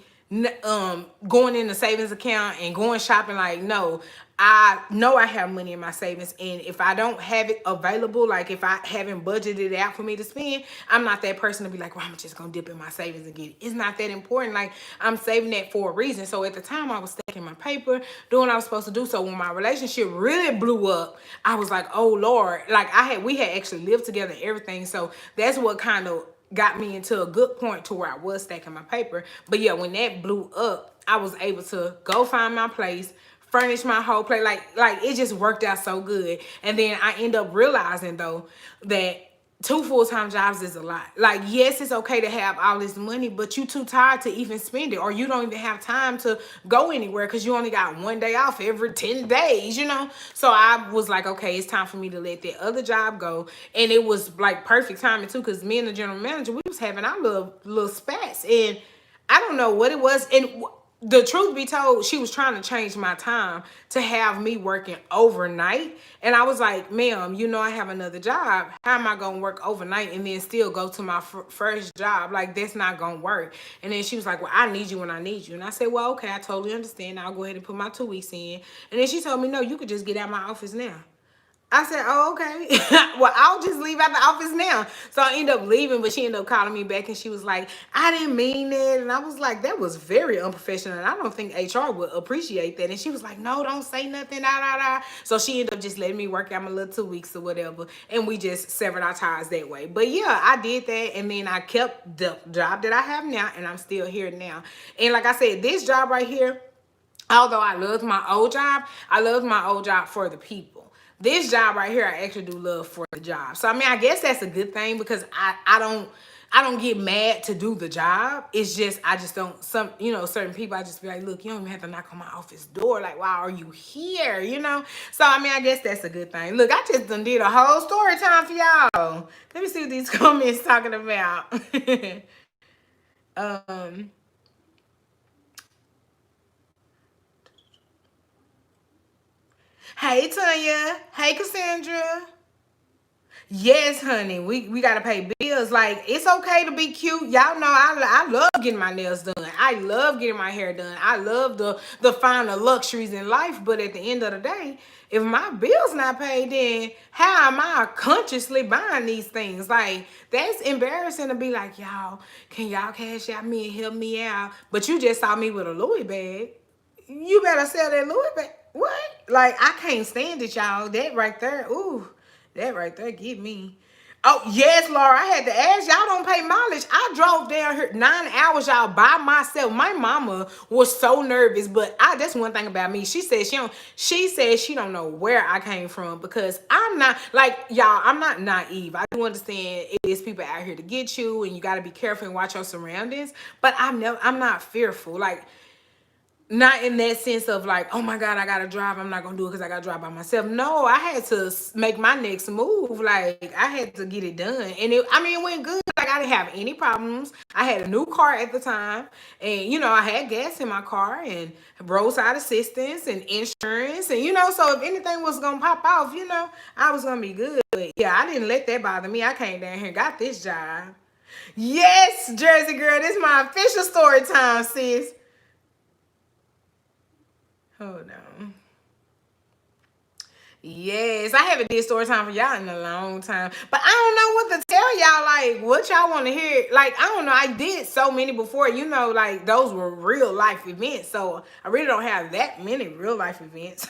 going in the savings account and going shopping. Like, no, I know I have money in my savings, and if I don't have it available, like if I haven't budgeted it out for me to spend, I'm not that person to be like, well, I'm just gonna dip in my savings and get it. It's not that important. Like, I'm saving that for a reason. So at the time, I was stacking my paper, doing what I was supposed to do. So when my relationship really blew up, I was like, oh Lord, like we had actually lived together and everything. So that's what kind of got me into a good point to where I was stacking my paper. But yeah, when that blew up, I was able to go find my place, furnish my whole place. Like it just worked out so good. And then I end up realizing though that 2 full-time jobs is a lot. Like, yes, it's okay to have all this money, but you too tired to even spend it, or you don't even have time to go anywhere because you only got 1 day off every 10 days, you know? So I was like, okay, it's time for me to let that other job go. And it was like perfect timing too, because me and the general manager, we was having our little spats, and I don't know what it was. And the truth be told, she was trying to change my time to have me working overnight. And I was like, ma'am, you know I have another job. How am I going to work overnight and then still go to my first job? Like, that's not going to work. And then she was like, well, I need you when I need you. And I said, well, okay, I totally understand. I'll go ahead and put my 2 weeks in. And then she told me, no, you could just get out of my office now. I said, oh, okay. Well, I'll just leave out the office now. So I ended up leaving, but she ended up calling me back, and she was like, I didn't mean that. And I was like, that was very unprofessional, and I don't think HR would appreciate that. And she was like, no, don't say nothing, da, da, da. So she ended up just letting me work out my little 2 weeks or whatever, and we just severed our ties that way. But yeah, I did that, and then I kept the job that I have now, and I'm still here now. And like I said, this job right here, although I loved my old job, I loved my old job for the people. This job right here, I actually do love for the job. So I mean, I guess that's a good thing, because I don't get mad to do the job. It's just I just don't, certain people, I just be like, look, you don't even have to knock on my office door. Like, why are you here? You know? So I mean, I guess that's a good thing. Look, I just done did a whole story time for y'all. Let me see what these comments talking about. Hey, Tanya. Hey, Cassandra. Yes, honey. We got to pay bills. Like, it's okay to be cute. Y'all know I love getting my nails done. I love getting my hair done. I love the finer luxuries in life. But at the end of the day, if my bill's not paid, then how am I consciously buying these things? Like, that's embarrassing to be like, y'all, can y'all cash out me and help me out? But you just saw me with a Louis bag. You better sell that Louis bag. What? Like, I can't stand it, y'all. That right there, ooh, that right there get me. Oh, yes, Laura, I had to ask. Y'all don't pay mileage. I drove down here 9 hours, y'all, by myself. My mama was so nervous, but that's one thing about me. She said she don't know where I came from, because I'm not, like, y'all, I'm not naive. I do understand it is people out here to get you, and you got to be careful and watch your surroundings, but I'm not fearful. Like, not in that sense of like, oh my God, I gotta drive. I'm not gonna do it because I gotta drive by myself. No, I had to make my next move. Like, I had to get it done. And it went good. Like, I didn't have any problems. I had a new car at the time. And, I had gas in my car and roadside assistance and insurance. And, so if anything was gonna pop off, I was gonna be good. But yeah, I didn't let that bother me. I came down here and got this job. Yes, Jersey girl, this is my official story time, sis. Hold on. Yes, I haven't did story time for y'all in a long time. But I don't know what to tell y'all, like, what y'all want to hear. Like, I don't know. I did so many before, like, those were real life events. So I really don't have that many real life events.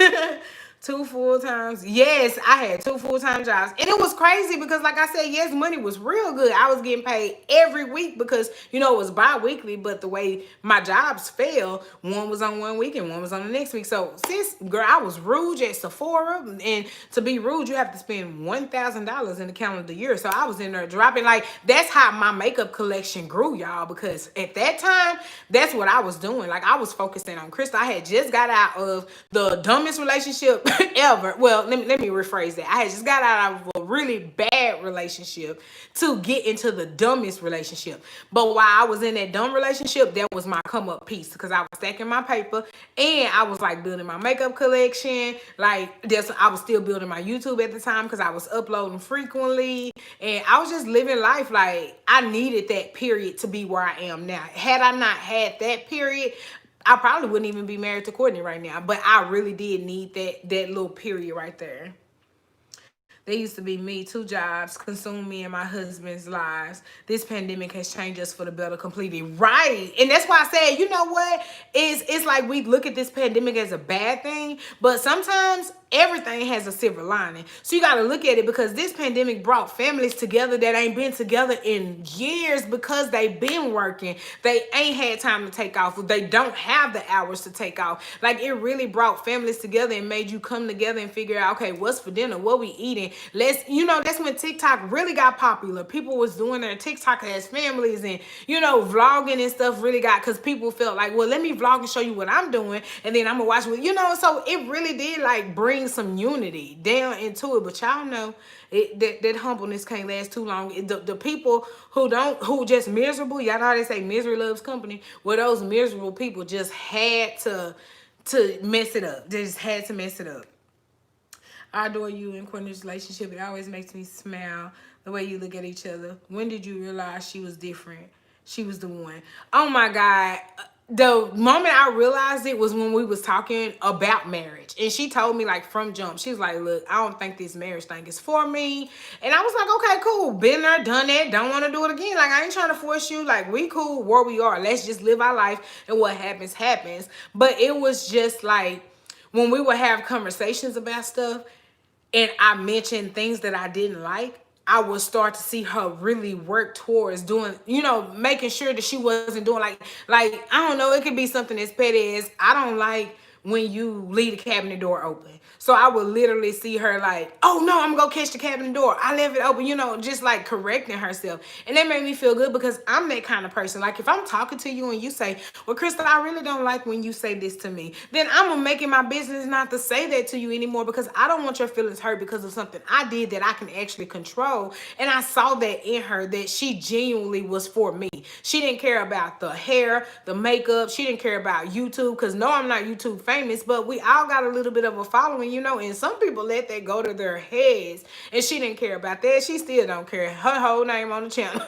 2 full-times. Yes, I had 2 full-time jobs. And it was crazy because, like I said, yes, money was real good. I was getting paid every week because, it was bi-weekly. But the way my jobs fell, one was on one week and one was on the next week. So, sis, girl, I was Rouge at Sephora. And And to be rude, you have to spend $1,000 in the calendar year. So I was in there dropping, like, that's how my makeup collection grew, y'all, because at that time, that's what I was doing. Like, I was focusing on Crystal. I had just got out of the dumbest relationship ever. Well, let me rephrase that. I had just got out of a really bad relationship to get into the dumbest relationship. But while I was in that dumb relationship, that was my come up piece, because I was stacking my paper and I was like building my makeup collection. Like, this, I was still building my YouTube at the time because I was uploading frequently, and I was just living life. Like, I needed that period to be where I am now. Had I not had that period, I probably wouldn't even be married to Courtney right now. But I really did need that little period right there. They used to be me, 2 jobs, consume me and my husband's lives. This pandemic has changed us for the better completely. Right. And that's why I said, you know what? It's like we look at this pandemic as a bad thing, but sometimes everything has a silver lining. So you got to look at it, because this pandemic brought families together that ain't been together in years because they've been working. They ain't had time to take off. They don't have the hours to take off. Like, it really brought families together and made you come together and figure out, okay, what's for dinner? What we eating? Let's, you know, that's when TikTok really got popular. People was doing their TikTok as families, and, you know, vlogging and stuff really got, because people felt like, well, let me vlog and show you what I'm doing, and then I'm gonna watch it, you know. So it really did like bring some unity down into it. But y'all know that humbleness can't last too long. The people who just miserable, y'all know how they say misery loves company. Well, those miserable people just had to mess it up. They just had to mess it up. I adore you and Courtney's relationship. It always makes me smile the way you look at each other. When did you realize she was different? She was the one. Oh my God. The moment I realized it was when we was talking about marriage. And she told me, like, from jump, she was like, look, I don't think this marriage thing is for me. And I was like, okay, cool. Been there, done that. Don't want to do it again. Like, I ain't trying to force you. Like, we cool where we are. Let's just live our life, and what happens, happens. But it was just like, when we would have conversations about stuff, and I mentioned things that I didn't like, I would start to see her really work towards doing, you know, making sure that she wasn't doing like, I don't know, it could be something as petty as, I don't like when you leave the cabinet door open. So I would literally see her like, oh no, I'm gonna go catch the cabinet door. I left it open, you know, just like correcting herself. And that made me feel good, because I'm that kind of person. Like, if I'm talking to you and you say, well, Crystal, I really don't like when you say this to me, then I'm gonna make it my business not to say that to you anymore, because I don't want your feelings hurt because of something I did that I can actually control. And I saw that in her, that she genuinely was for me. She didn't care about the hair, the makeup. She didn't care about YouTube, because no, I'm not YouTube famous, but we all got a little bit of a following, you know, and some people let that go to their heads, and she didn't care about that. She still don't care. Her whole name on the channel.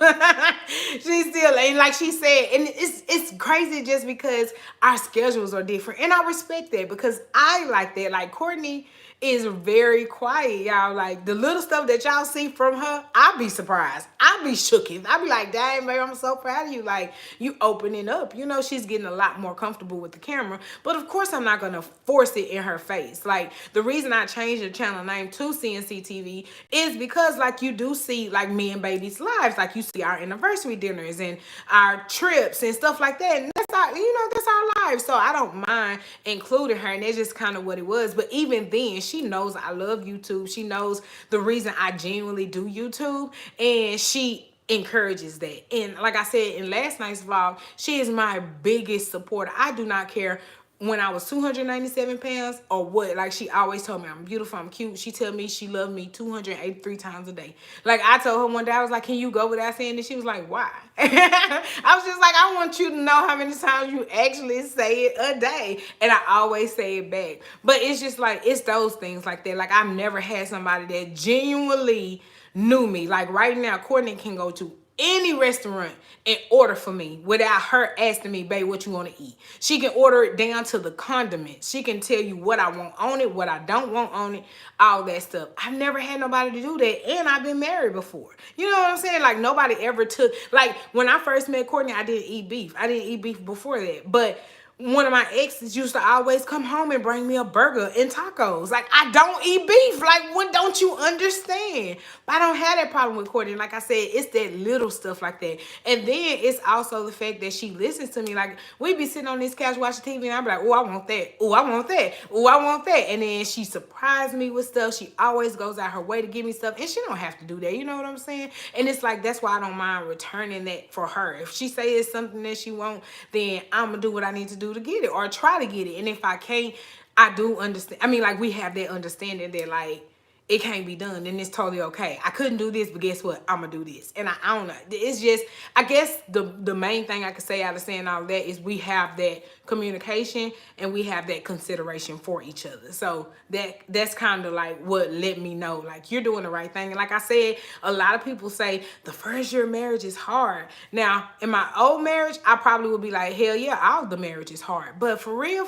She still ain't, like she said, and it's crazy just because our schedules are different, and I respect that, because I like that. Like, Courtney is very quiet, y'all. Like, the little stuff that y'all see from her, I'll be surprised. I'll be shooketh. I'll be like, dang, babe, I'm so proud of you. Like, you opening up. You know, she's getting a lot more comfortable with the camera. But of course, I'm not going to force it in her face. Like, the reason I changed the channel name to CNC TV is because, like, you do see, like, me and baby's lives. Like, you see our anniversary dinners and our trips and stuff like that. And that's our, you know, that's our lives. So I don't mind including her. And that's just kind of what it was. But even then, she knows I love YouTube. She knows the reason I genuinely do YouTube, and she encourages that. And like I said in last night's vlog, she is my biggest supporter. I do not care when I was 297 pounds or what. Like, she always told me I'm beautiful, I'm cute. She tell me she loved me 283 times a day. Like, I told her one day, I was like, can you go without saying this? She was like, why? I was just like, I want you to know how many times you actually say it a day. And I always say it back. But it's just like, it's those things like that. Like, I've never had somebody that genuinely knew me. Like, right now, Courtney can go to any restaurant and order for me without her asking me, babe, what you want to eat. She can order it down to the condiments. She can tell you what I want on it, what I don't want on it, all that stuff. I've never had nobody to do that, and I've been married before. You know what I'm saying? Like, nobody ever took, like, when I first met Courtney, I didn't eat beef. I didn't eat beef before that. But one of my exes used to always come home and bring me a burger and tacos. Like, I don't eat beef. Like, what don't you understand? But I don't have that problem with Courtney. Like I said, it's that little stuff like that. And then it's also the fact that she listens to me. Like, we be sitting on this couch watching TV and I be like, oh, I want that. Oh, I want that. Oh, I want that. And then she surprised me with stuff. She always goes out her way to give me stuff. And she don't have to do that. You know what I'm saying? And it's like, that's why I don't mind returning that for her. If she say it's something that she wants, then I'm going to do what I need to do to get it or try to get it. And if I can't, I do understand. I mean, like, we have that understanding that, like, it can't be done and it's totally okay. I couldn't do this, but guess what? I'm gonna do this. And I don't know. It's just, I guess the main thing I could say out of saying all of that is we have that communication and we have that consideration for each other. So that's kind of like what let me know, like, you're doing the right thing. And like I said, a lot of people say the first year of marriage is hard. Now, in my old marriage, I probably would be like, hell yeah, all the marriage is hard. But for real,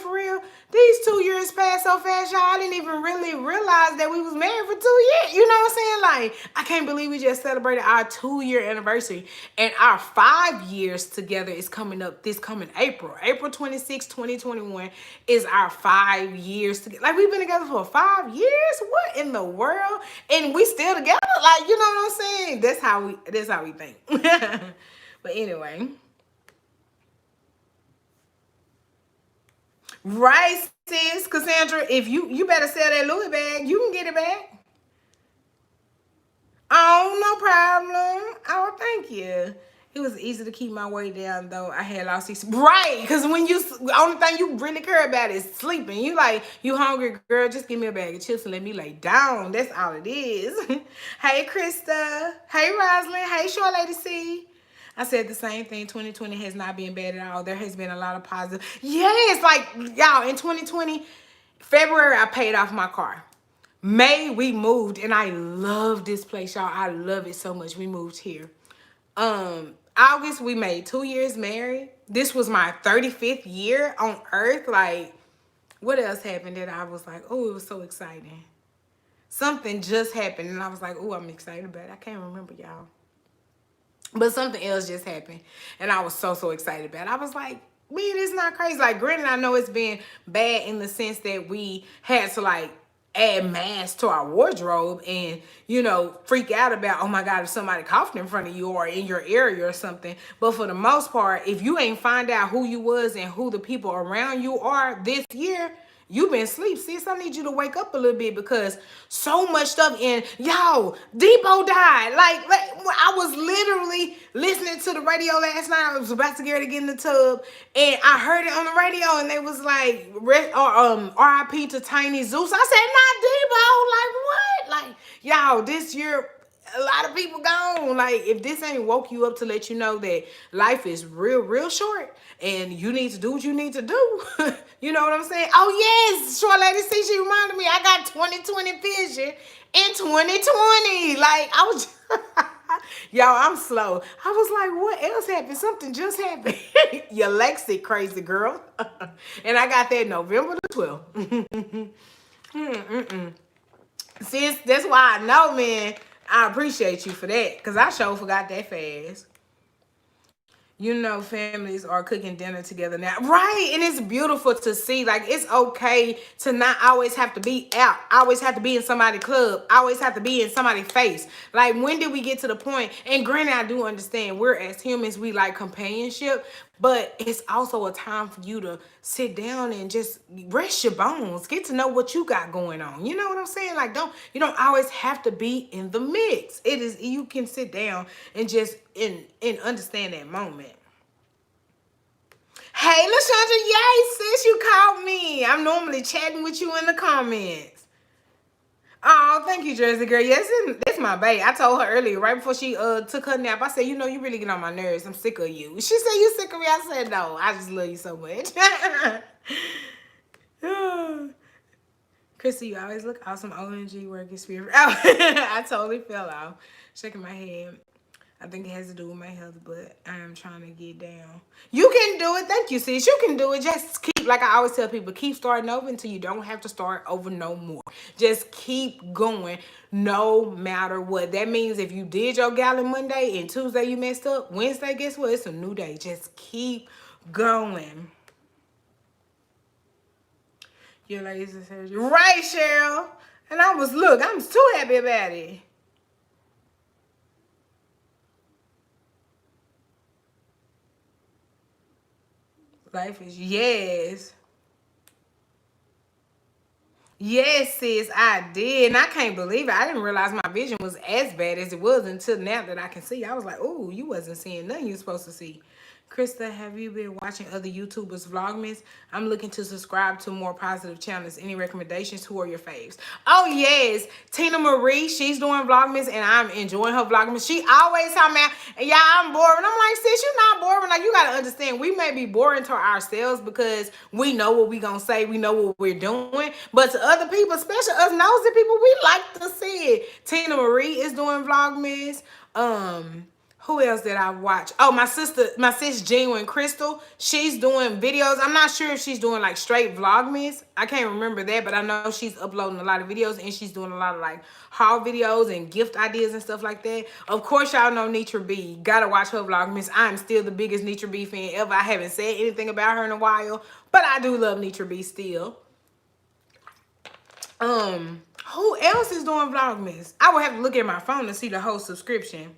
these 2 years passed so fast, y'all. I didn't even really realize that we was married for 2 years. You know what I'm saying? Like, I can't believe we just celebrated our 2-year anniversary. And our 5 years together is coming up this coming April. April 26, 2021 is our 5 years together. Like, we've been together for 5 years? What in the world? And we still together? Like, you know what I'm saying? That's how we think. But anyway. Right, sis, Cassandra, if you better sell that Louis bag, you can get it back. Oh, no problem. Oh, thank you. It was easy to keep my weight down, though. I had lost 6. Right, because when the only thing you really care about is sleeping. You like, you hungry, girl, just give me a bag of chips and let me lay down. That's all it is. Hey, Krista. Hey, Roslyn. Hey, Short Lady C. I said the same thing. 2020 has not been bad at all. There has been a lot of positive. Yes, like, y'all, in 2020, February, I paid off my car. May, we moved, and I love this place, y'all. I love it so much. We moved here. August, we made 2 years married. This was my 35th year on earth. Like, what else happened that I was like, oh, it was so exciting. Something just happened, and I was like, oh, I'm excited about it. I can't remember, y'all. But something else just happened, and I was so excited about it. I was like, man, it's not crazy. Like, granted, I know it's been bad in the sense that we had to, like, add mass to our wardrobe and, you know, freak out about, oh my God, if somebody coughed in front of you or in your area or something. But for the most part, if you ain't find out who you was and who the people around you are this year, you been asleep, sis. I need you to wake up a little bit because so much stuff in, yo, Depot died. Like, I was literally listening to the radio last night. I was about to get ready to get in the tub and I heard it on the radio and they was like, R.I.P. to Tiny Zeus. I said, not Depot. Like, what? Like, y'all, this year, a lot of people gone. Like, if this ain't woke you up to let you know that life is real short and you need to do what you need to do. You know what I'm saying? Oh, yes. Short Lady C, she reminded me I got 2020 vision in 2020. Like, I was... Y'all, I'm slow. I was like, what else happened? Something just happened. You lexic, crazy girl. And I got that November the 12th. Sis, that's why I know, man. I appreciate you for that because I sure forgot that fast. You know, families are cooking dinner together now. Right. And it's beautiful to see. Like, it's okay to not always have to be out. I always have to be in somebody's club. I always have to be in somebody's face. Like, when did we get to the point? And granted, I do understand we're as humans, we like companionship. But it's also a time for you to sit down and just rest your bones. Get to know what you got going on. You know what I'm saying? Like, you don't always have to be in the mix. It is, you can sit down and just and understand that moment. Hey, LaShondra, yay, sis, you called me. I'm normally chatting with you in the comments. Oh, thank you, Jersey girl. Yes, that's my bae. I told her earlier, right before she took her nap, I said, you know, you really get on my nerves. I'm sick of you. She said, you sick of me? I said, no, I just love you so much. Chrissy, you always look awesome. OMG, work experience. Oh, I totally fell off. Shaking my head. I think it has to do with my health, but I am trying to get down. You can do it. Thank you, sis. You can do it. Just keep, like I always tell people, keep starting over until you don't have to start over no more. Just keep going no matter what. That means if you did your gallon Monday and Tuesday you messed up, Wednesday, guess what? It's a new day. Just keep going. Your laser surgery. Right, Cheryl. And look, I'm too happy about it. Life is, yes. Yes, sis, I did. And I can't believe it. I didn't realize my vision was as bad as it was until now that I can see. I was like, oh, you wasn't seeing nothing you supposed to see. Krista, have you been watching other YouTubers Vlogmas? I'm looking to subscribe to more positive channels. Any recommendations? Who are your faves? Oh, yes. Tina Marie, she's doing Vlogmas, and I'm enjoying her Vlogmas. She always talking about, yeah, I'm bored. And I'm like, sis, you're not boring. Like, you got to understand, we may be boring to ourselves because we know what we going to say. We know what we're doing. But to other people, especially us nosy people, we like to see it. Tina Marie is doing Vlogmas. Who else did I watch? Oh, my sis Genuine Crystal. She's doing videos. I'm not sure if she's doing like straight Vlogmas. I can't remember that, but I know she's uploading a lot of videos and she's doing a lot of like haul videos and gift ideas and stuff like that. Of course, y'all know NurtrBurst. Gotta watch her Vlogmas. I'm still the biggest NurtrBurst fan ever. I haven't said anything about her in a while, but I do love NurtrBurst still. Who else is doing Vlogmas? I would have to look at my phone to see the whole subscription.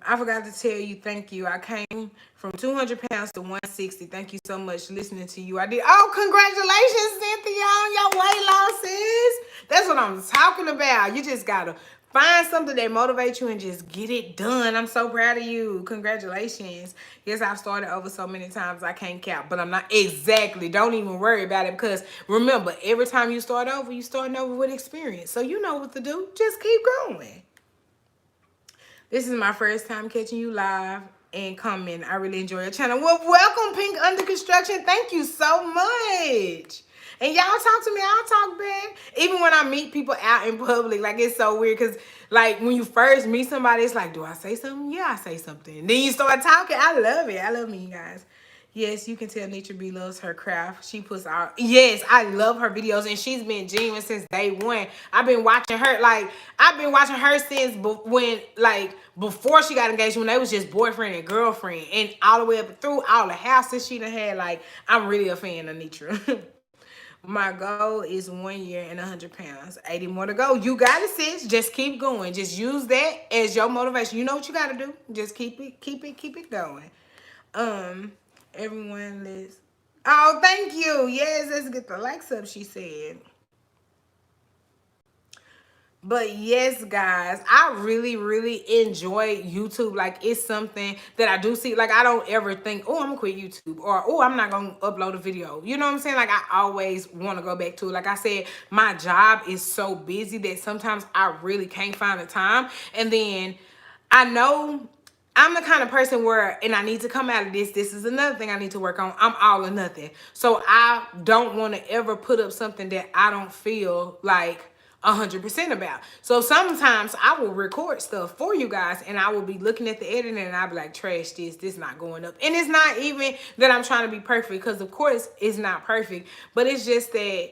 I forgot to tell you, thank you. I came from 200 pounds to 160. Thank you so much. Listening to you, I did. Oh, congratulations, Cynthia, on your weight losses. That's what I'm talking about. You just gotta find something that motivates you and just get it done. I'm so proud of you. Congratulations. Yes, I've started over so many times I can't count, but I'm not exactly. Don't even worry about it because remember, every time you start over, you're starting over with experience. So you know what to do. Just keep going. This is my first time catching you live and comment. I really enjoy your channel. Well, welcome, Pink Under Construction. Thank you so much. And y'all talk to me, I'll talk back. Even when I meet people out in public, like it's so weird because like when you first meet somebody, it's like, do I say something? Yeah, I say something. Then you start talking. I love it. I love me, you guys. Yes, you can tell NurtrBurst loves her craft. She puts out, yes, I love her videos and she's been genuine since day one. I've been watching her, since before she got engaged, when they was just boyfriend and girlfriend, and all the way up through all the houses she done had. Like, I'm really a fan of Nitra. My goal is 1 year and 100 pounds. 80 more to go. You got it, sis. Just keep going. Just use that as your motivation. You know what you got to do. Just keep it going. Everyone lives. Oh, thank you. Yes, let's get the likes up, she said. But yes, guys, I really, really enjoy YouTube. Like, it's something that I do see. Like, I don't ever think, oh, I'm gonna quit YouTube, or oh, I'm not gonna upload a video. You know what I'm saying? Like, I always want to go back to it. Like I said, my job is so busy that sometimes I really can't find the time. And then I know I'm the kind of person where, and I need to come out of this. This is another thing I need to work on. I'm all or nothing. So I don't want to ever put up something that I don't feel like 100% about. So sometimes I will record stuff for you guys and I will be looking at the editing and I'll be like, trash this not going up. And it's not even that I'm trying to be perfect, because of course it's not perfect, but it's just that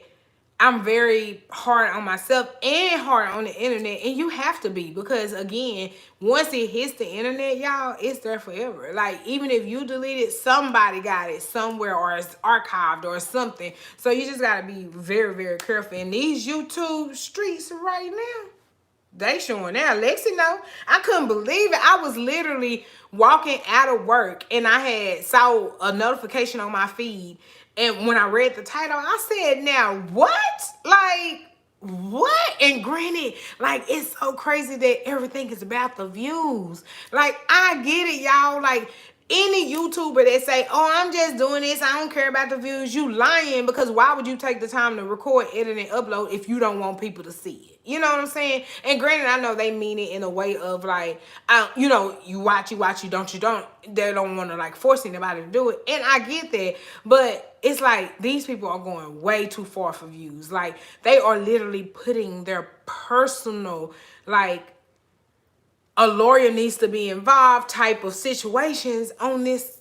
I'm very hard on myself and hard on the internet, and you have to be, because again, once it hits the internet, y'all, it's there forever. Like, even if you delete it, somebody got it somewhere, or it's archived or something. So you just got to be very, very careful. In these YouTube streets right now, they showing out. Lexi know. I couldn't believe it. I was literally walking out of work and I had saw a notification on my feed. And when I read the title, I said, now what? Like, what? And granted, like, it's so crazy that everything is about the views. Like, I get it, y'all. Like, any YouTuber that say, oh, I'm just doing this, I don't care about the views, you lying, because why would you take the time to record, edit, and upload if you don't want people to see it? You know what I'm saying? And granted, I know they mean it in a way of like, you know, you watch, you don't. They don't want to like force anybody to do it. And I get that. But it's like these people are going way too far for views. Like, they are literally putting their personal, like, a lawyer needs to be involved type of situations on this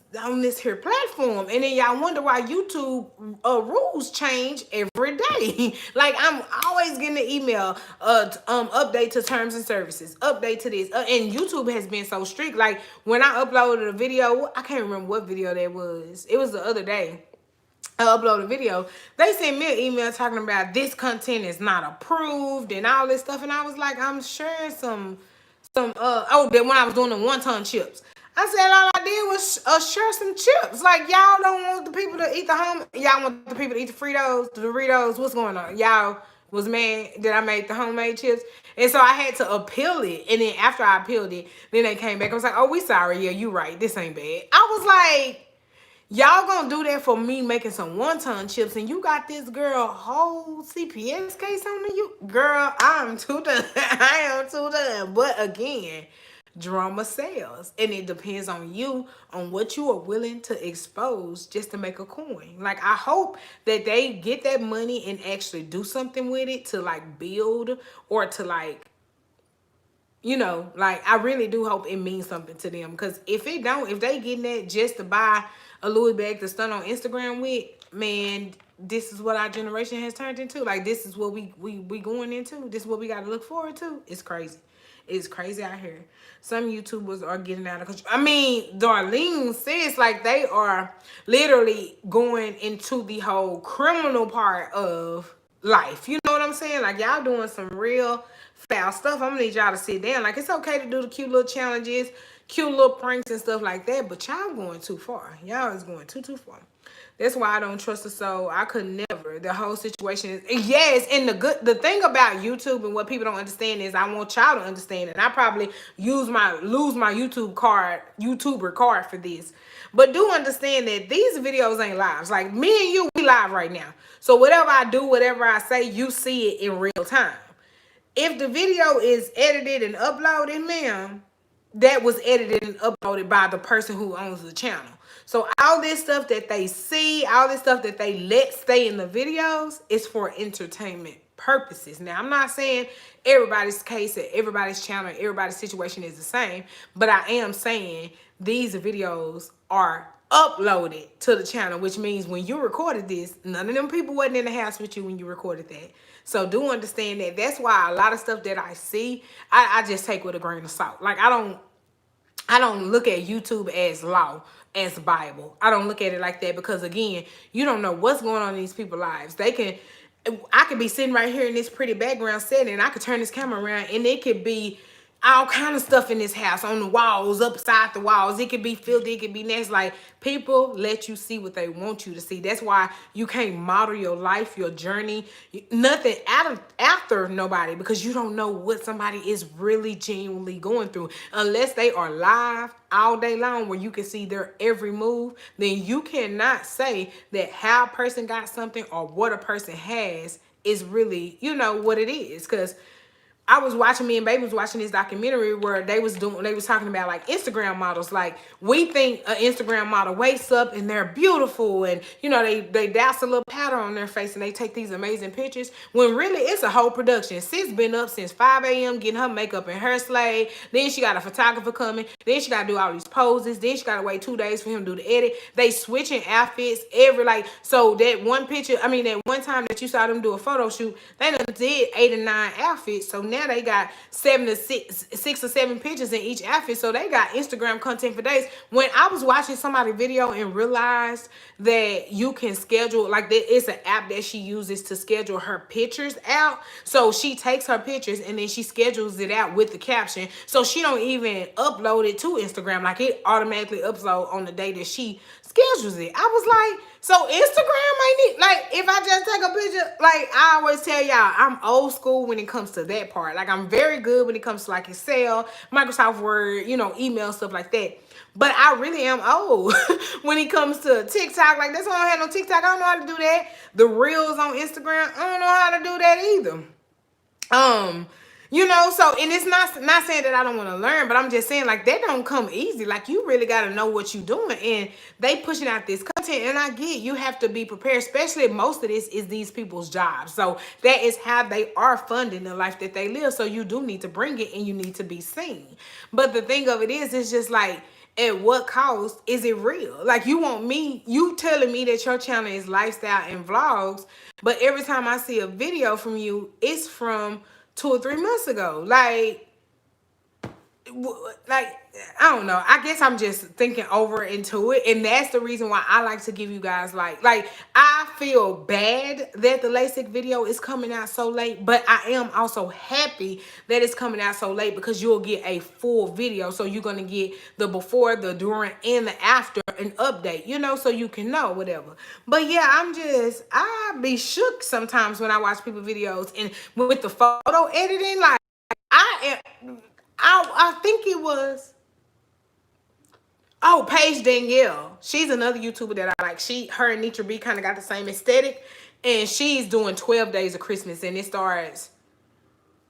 here platform. And then y'all wonder why YouTube rules change every day. Like, I'm always getting an email, update to terms and services, update to this. And YouTube has been so strict. Like, when I uploaded a video, I can't remember what video that was. It was the other day. I upload a video, they sent me an email talking about this content is not approved and all this stuff. And I was like, I'm sharing that when I was doing the wonton chips. I said all I did was share some chips. Like, y'all don't want the people to eat the y'all want the people to eat the Fritos, the Doritos. What's going on? Y'all was mad that I made the homemade chips. And so I had to appeal it. And then after I appealed it, then they came back. I was like, oh, we sorry. Yeah, you right. This ain't bad. I was like, y'all gonna do that for me making some wonton chips, and you got this girl whole CPS case on you? Girl, I'm too done. I am too done. But again, drama sells, and it depends on you on what you are willing to expose just to make a coin. Like, I hope that they get that money and actually do something with it to like build or to like, you know, like, I really do hope it means something to them. Because if it don't, if they getting that just to buy a Louis bag to stunt on Instagram with, man, this is what our generation has turned into. Like, this is what we going into. This is what we got to look forward to. It's crazy. It's crazy out here. Some YouTubers are getting out of control. I mean, Darlene says like they are literally going into the whole criminal part of life. You know what I'm saying? Like, y'all doing some real foul stuff. I'm gonna need y'all to sit down. Like, it's okay to do the cute little challenges, cute little pranks and stuff like that, but y'all going too far. Y'all is going too far. That's why I don't trust the soul. I could never. The whole situation is, yes, and the thing about YouTube and what people don't understand is, I want y'all to understand, and I probably lose my YouTuber card for this. But do understand that these videos ain't lives. Like, me and you, we live right now. So whatever I do, whatever I say, you see it in real time. If the video is edited and uploaded, ma'am, that was edited and uploaded by the person who owns the channel. So all this stuff that they see, all this stuff that they let stay in the videos is for entertainment purposes. Now, I'm not saying everybody's case, everybody's channel, everybody's situation is the same, but I am saying these videos are uploaded to the channel, which means when you recorded this, none of them people wasn't in the house with you when you recorded that. So do understand that. That's why a lot of stuff that I see, I just take with a grain of salt. Like, I don't look at YouTube as law, as Bible. I don't look at it like that, because again, you don't know what's going on in these people's lives. I could be sitting right here in this pretty background setting, and I could turn this camera around and it could be all kind of stuff in this house, on the walls, upside the walls. It could be filthy, it could be nasty. Like, people let you see what they want you to see. That's why you can't model your life, your journey, nothing after nobody, because you don't know what somebody is really genuinely going through. Unless they are live all day long where you can see their every move, then you cannot say that how a person got something or what a person has is really, you know, what it is. Because me and Baby was watching this documentary where they was talking about like Instagram models. Like, we think an Instagram model wakes up and they're beautiful, and you know, they douse a little powder on their face and they take these amazing pictures, when really it's a whole production. Sis been up since 5 a.m. getting her makeup and hair slayed. Then she got a photographer coming. Then she got to do all these poses. Then she got to wait 2 days for him to do the edit. They switching outfits so that one picture, I mean, that one time that you saw them do a photo shoot, they done did 8 or 9 outfits. So now they got 6 or 7 pictures in each outfit. So they got Instagram content for days. When I was watching somebody's video and realized that you can schedule, like, it's an app that she uses to schedule her pictures out. So she takes her pictures and then she schedules it out with the caption. So she don't even upload it to Instagram. Like, it automatically upload on the day that she schedules it. I was like, so Instagram ain't it? Like, if I just take a picture, like, I always tell y'all, I'm old school when it comes to that part. Like, I'm very good when it comes to like Excel, Microsoft Word, you know, email, stuff like that. But I really am old when it comes to TikTok. Like, that's why I don't have no TikTok. I don't know how to do that. The Reels on Instagram, I don't know how to do that either. You know, so, and it's not saying that I don't want to learn, but I'm just saying, like, that don't come easy. Like, you really got to know what you're doing, and they pushing out this content, and I get you have to be prepared, especially if most of this is these people's jobs. So that is how they are funding the life that they live. So you do need to bring it, and you need to be seen. But the thing of it is, it's just like, at what cost is it real? Like, you telling me that your channel is lifestyle and vlogs, but every time I see a video from you, it's from 2 or 3 months ago. Like, like, I don't know. I guess I'm just thinking over into it, and that's the reason why I like to give you guys like I feel bad that the LASIK video is coming out so late, but I am also happy that it's coming out so late because you'll get a full video. So you're gonna get the before, the during, and the after, an update, you know, so you can know whatever. But yeah, I be shook sometimes when I watch people videos and with the photo editing, like I am. I think it was, oh, Paige Danielle. She's another YouTuber that I like. Her and NurtrBurst kind of got the same aesthetic, and she's doing 12 days of Christmas, and it starts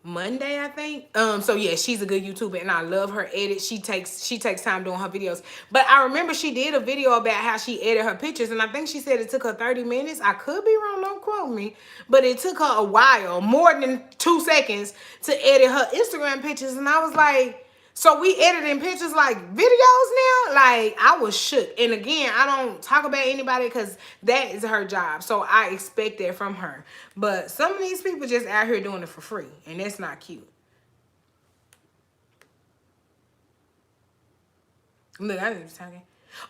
Monday, I think. So yeah, she's a good YouTuber, and I love her edit. She takes time doing her videos. But I remember she did a video about how she edited her pictures, and I think she said it took her 30 minutes. I could be wrong, don't quote me, but it took her a while, more than 2 seconds, to edit her Instagram pictures. And I was like, so we editing pictures like videos now? Like, I was shook. And again, I don't talk about anybody because that is her job. So I expect that from her. But some of these people just out here doing it for free. And that's not cute. Look, I was talking.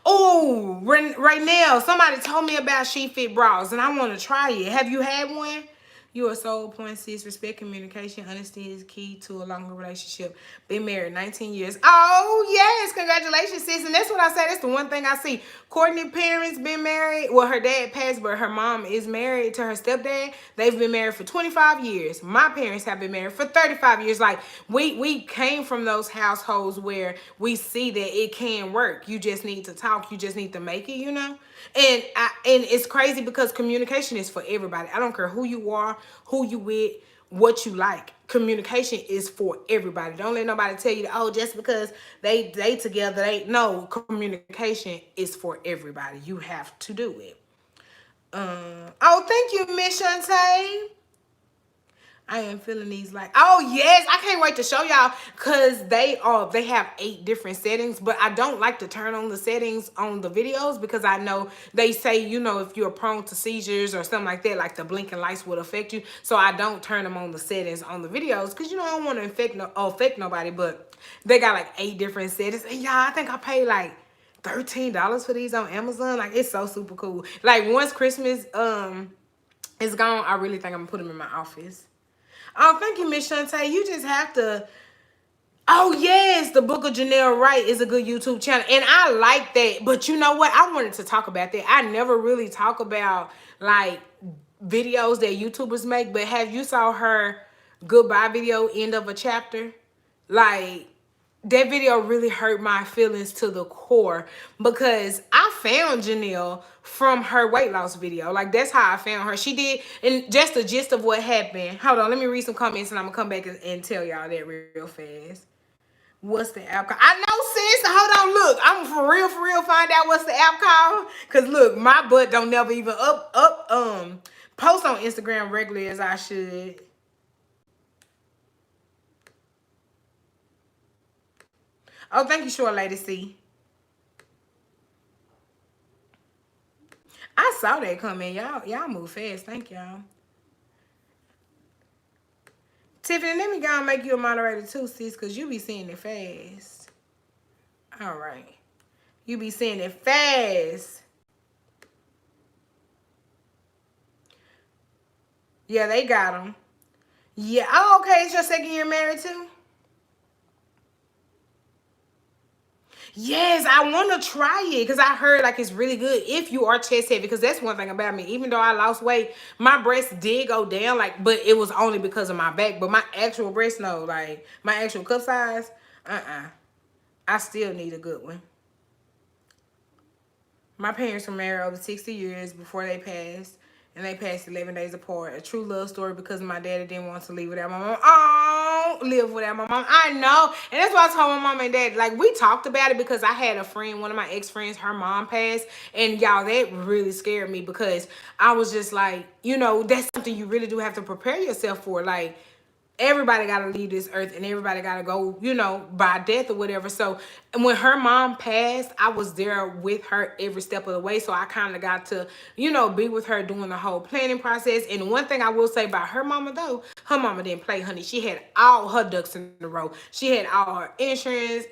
Oh, right now, somebody told me about She Fit bras. And I want to try it. Have you had one? You are so point, sis. Respect, communication, honesty is key to a longer relationship. Been married 19 years. Oh, yes. Congratulations, sis. And that's what I said. That's the one thing I see. Courtney's parents been married. Well, her dad passed, but her mom is married to her stepdad. They've been married for 25 years. My parents have been married for 35 years. Like, we came from those households where we see that it can work. You just need to talk. You just need to make it, you know? And it's crazy because communication is for everybody. I don't care who you are, who you with, what you like. Communication is for everybody. Don't let nobody tell you that, oh, just because they together, no, communication is for everybody. You have to do it. Oh, thank you, Miss Shantae. I am feeling these like, oh yes, I can't wait to show y'all because they have 8 different settings, but I don't like to turn on the settings on the videos because I know they say, you know, if you're prone to seizures or something like that, like the blinking lights would affect you. So I don't turn them on the settings on the videos because, you know, I don't want to affect nobody, but they got like 8 different settings. And y'all, I think I paid like $13 for these on Amazon. Like, it's so super cool. Like, once Christmas is gone, I really think I'm gonna put them in my office. Oh, thank you, Miss Shantae. You just have to. Oh, yes. The Book of Janelle Wright is a good YouTube channel. And I like that. But you know what? I wanted to talk about that. I never really talk about, like, videos that YouTubers make. But have you saw her goodbye video, end of a chapter? Like, that video really hurt my feelings to the core because I found Janelle from her weight loss video. Like, that's how I found her. She did, and just the gist of what happened. Hold on, let me read some comments and I'm gonna come back and tell y'all that real fast. What's the app called? I know, sis. Hold on, look. I'm for real find out what's the app called. Cause look, my butt don't never even post on Instagram regularly as I should. Oh, thank you, Short Lady C. I saw that coming. Y'all move fast. Thank y'all. Tiffany, let me go and make you a moderator too, sis, because you be seeing it fast. All right. You be seeing it fast. Yeah, they got them. Yeah. Oh, okay. It's your second year married too? Yes, I want to try it because I heard like it's really good if you are chest heavy. Because that's one thing about me. Even though I lost weight, my breasts did go down. Like, but it was only because of my back. But my actual breast, no, like my actual cup size, I still need a good one. My parents were married over 60 years before they passed. And they passed 11 days apart. A true love story because my daddy didn't want to leave without my mom. Oh, live without my mom. I know. And that's why I told my mom and dad, like, we talked about it because I had a friend, one of my ex-friends, her mom passed. And y'all, that really scared me because I was just like, you know, that's something you really do have to prepare yourself for. Like, everybody got to leave this earth and everybody got to go, you know, by death or whatever. So when her mom passed, I was there with her every step of the way. So I kind of got to, you know, be with her during the whole planning process. And one thing I will say about her mama, though, Her mama didn't play, honey. She had all her ducks in a row. She had all her insurance,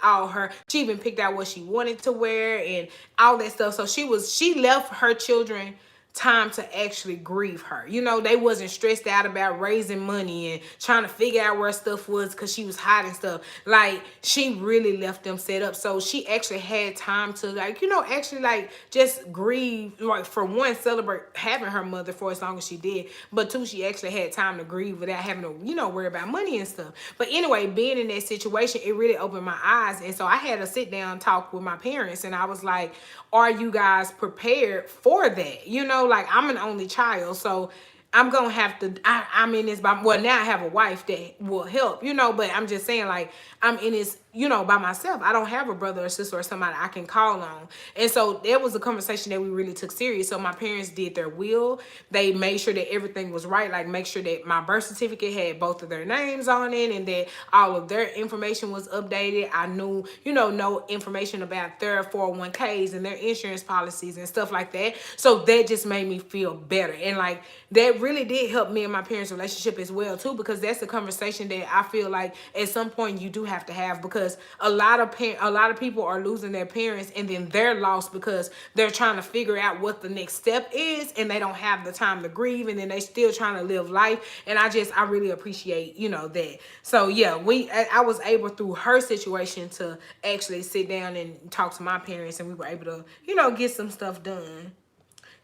she even picked out what she wanted to wear and all that stuff. So she left her children time to actually grieve her. You know, they wasn't stressed out about raising money and trying to figure out where stuff was because she was hiding stuff. Like, she really left them set up. So she actually had time to, like, you know, actually, like, just grieve. Like, for one, celebrate having her mother for as long as she did. But two, she actually had time to grieve without having to, you know, worry about money and stuff. But anyway, being in that situation, it really opened my eyes. And so I had to sit down and talk with my parents. And I was like, are you guys prepared for that? You know, like, I'm an only child, so I'm gonna have to, I'm in this by, well, now I have a wife that will help, you know, but I'm just saying, like, I'm in this, you know, by myself. I don't have a brother or sister or somebody I can call on. And so that was a conversation that we really took serious. So my parents did their will. They made sure that everything was right, like make sure that my birth certificate had both of their names on it and that all of their information was updated. I knew, you know information about their 401ks and their insurance policies and stuff like that. So that just made me feel better. And like, that really did help me and my parents' relationship as well too, because that's a conversation that I feel like at some point you do have to have, because a lot of people are losing their parents and then they're lost because they're trying to figure out what the next step is and they don't have the time to grieve, and then they still trying to live life. And I really appreciate, you know, that. So yeah, I was able through her situation to actually sit down and talk to my parents, and we were able to, you know, get some stuff done.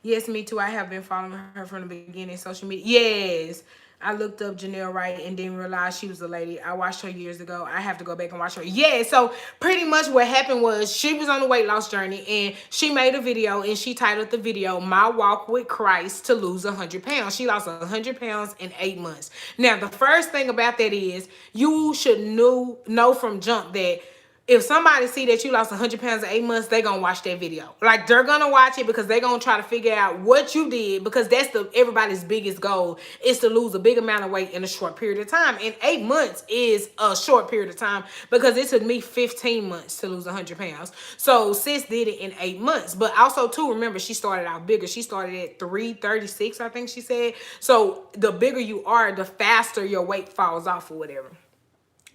Yes, me too. I have been following her from the beginning, social media. Yes. I looked up Janelle Wright and didn't realize she was a lady. I watched her years ago. I have to go back and watch her. Yeah, so pretty much what happened was she was on a weight loss journey and she made a video and she titled the video, My Walk with Christ to Lose 100 Pounds. She lost 100 pounds in 8 months. Now, the first thing about that is you should know from jump that if somebody see that you lost 100 pounds in 8 months, they gonna watch that video. Like, they're gonna watch it because they're gonna try to figure out what you did, because that's everybody's biggest goal is to lose a big amount of weight in a short period of time. And 8 months is a short period of time because it took me 15 months to lose 100 pounds. So sis did it in 8 months. But also too, remember, she started out bigger. She started at 336, I think she said. So the bigger you are, the faster your weight falls off or whatever.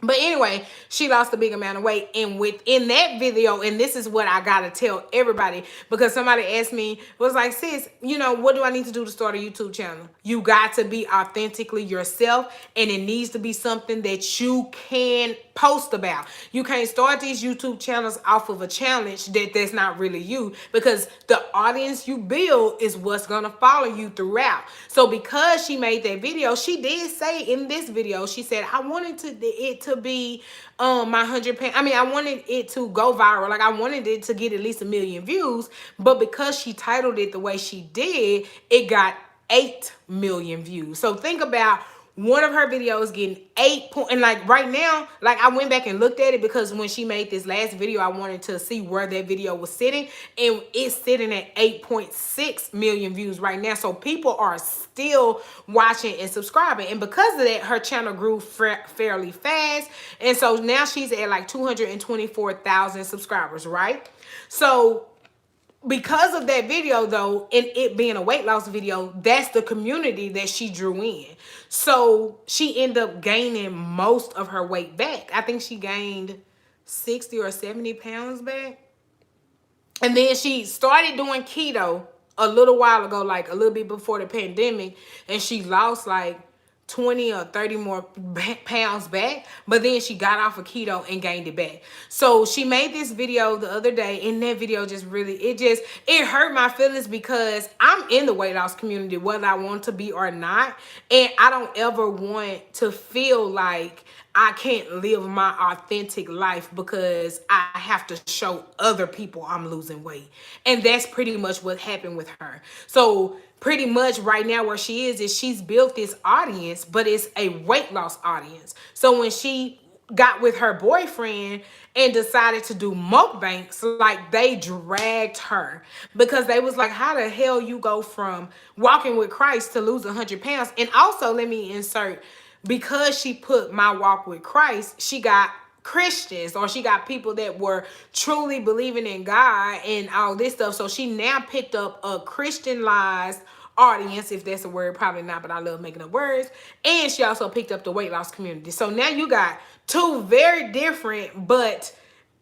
But anyway, she lost a big amount of weight. And within that video, and this is what I got to tell everybody, because somebody asked me, was like, sis, you know, what do I need to do to start a YouTube channel? You got to be authentically yourself, and it needs to be something that you can post about. You can't start these YouTube channels off of a challenge that's not really you, because the audience you build is what's going to follow you throughout. So because she made that video, she did say in this video, she said, I wanted it to be my 100 pound. I mean, I wanted it to go viral. Like, I wanted it to get at least 1 million views. But because she titled it the way she did, it got 8 million views. So think about one of her videos getting 8 point, and like right now, like I went back and looked at it because when she made this last video, I wanted to see where that video was sitting, and it's sitting at 8.6 million views right now. So people are still watching and subscribing, and because of that, her channel grew fairly fast, and so now she's at like 224,000 subscribers, right? So because of that video though, and it being a weight loss video, that's the community that she drew in. So she ended up gaining most of her weight back. I think she gained 60 or 70 pounds back. And then she started doing keto a little while ago, like a little bit before the pandemic, and she lost like 20 or 30 more pounds back, but then she got off of keto and gained it back. So she made this video the other day, and that video just really, it hurt my feelings, because I'm in the weight loss community whether I want to be or not, and I don't ever want to feel like I can't live my authentic life because I have to show other people I'm losing weight. And that's pretty much what happened with her. So pretty much right now where she is she's built this audience, but it's a weight loss audience. So when she got with her boyfriend and decided to do mukbangs, like they dragged her, because they was like, how the hell you go from walking with Christ to lose 100 pounds? And also, let me insert, because she put my walk with Christ, she got Christians, or she got people that were truly believing in God and all this stuff. So she now picked up a Christianized audience, if that's a word, probably not, but I love making up words. And she also picked up the weight loss community. So now you got two very different, but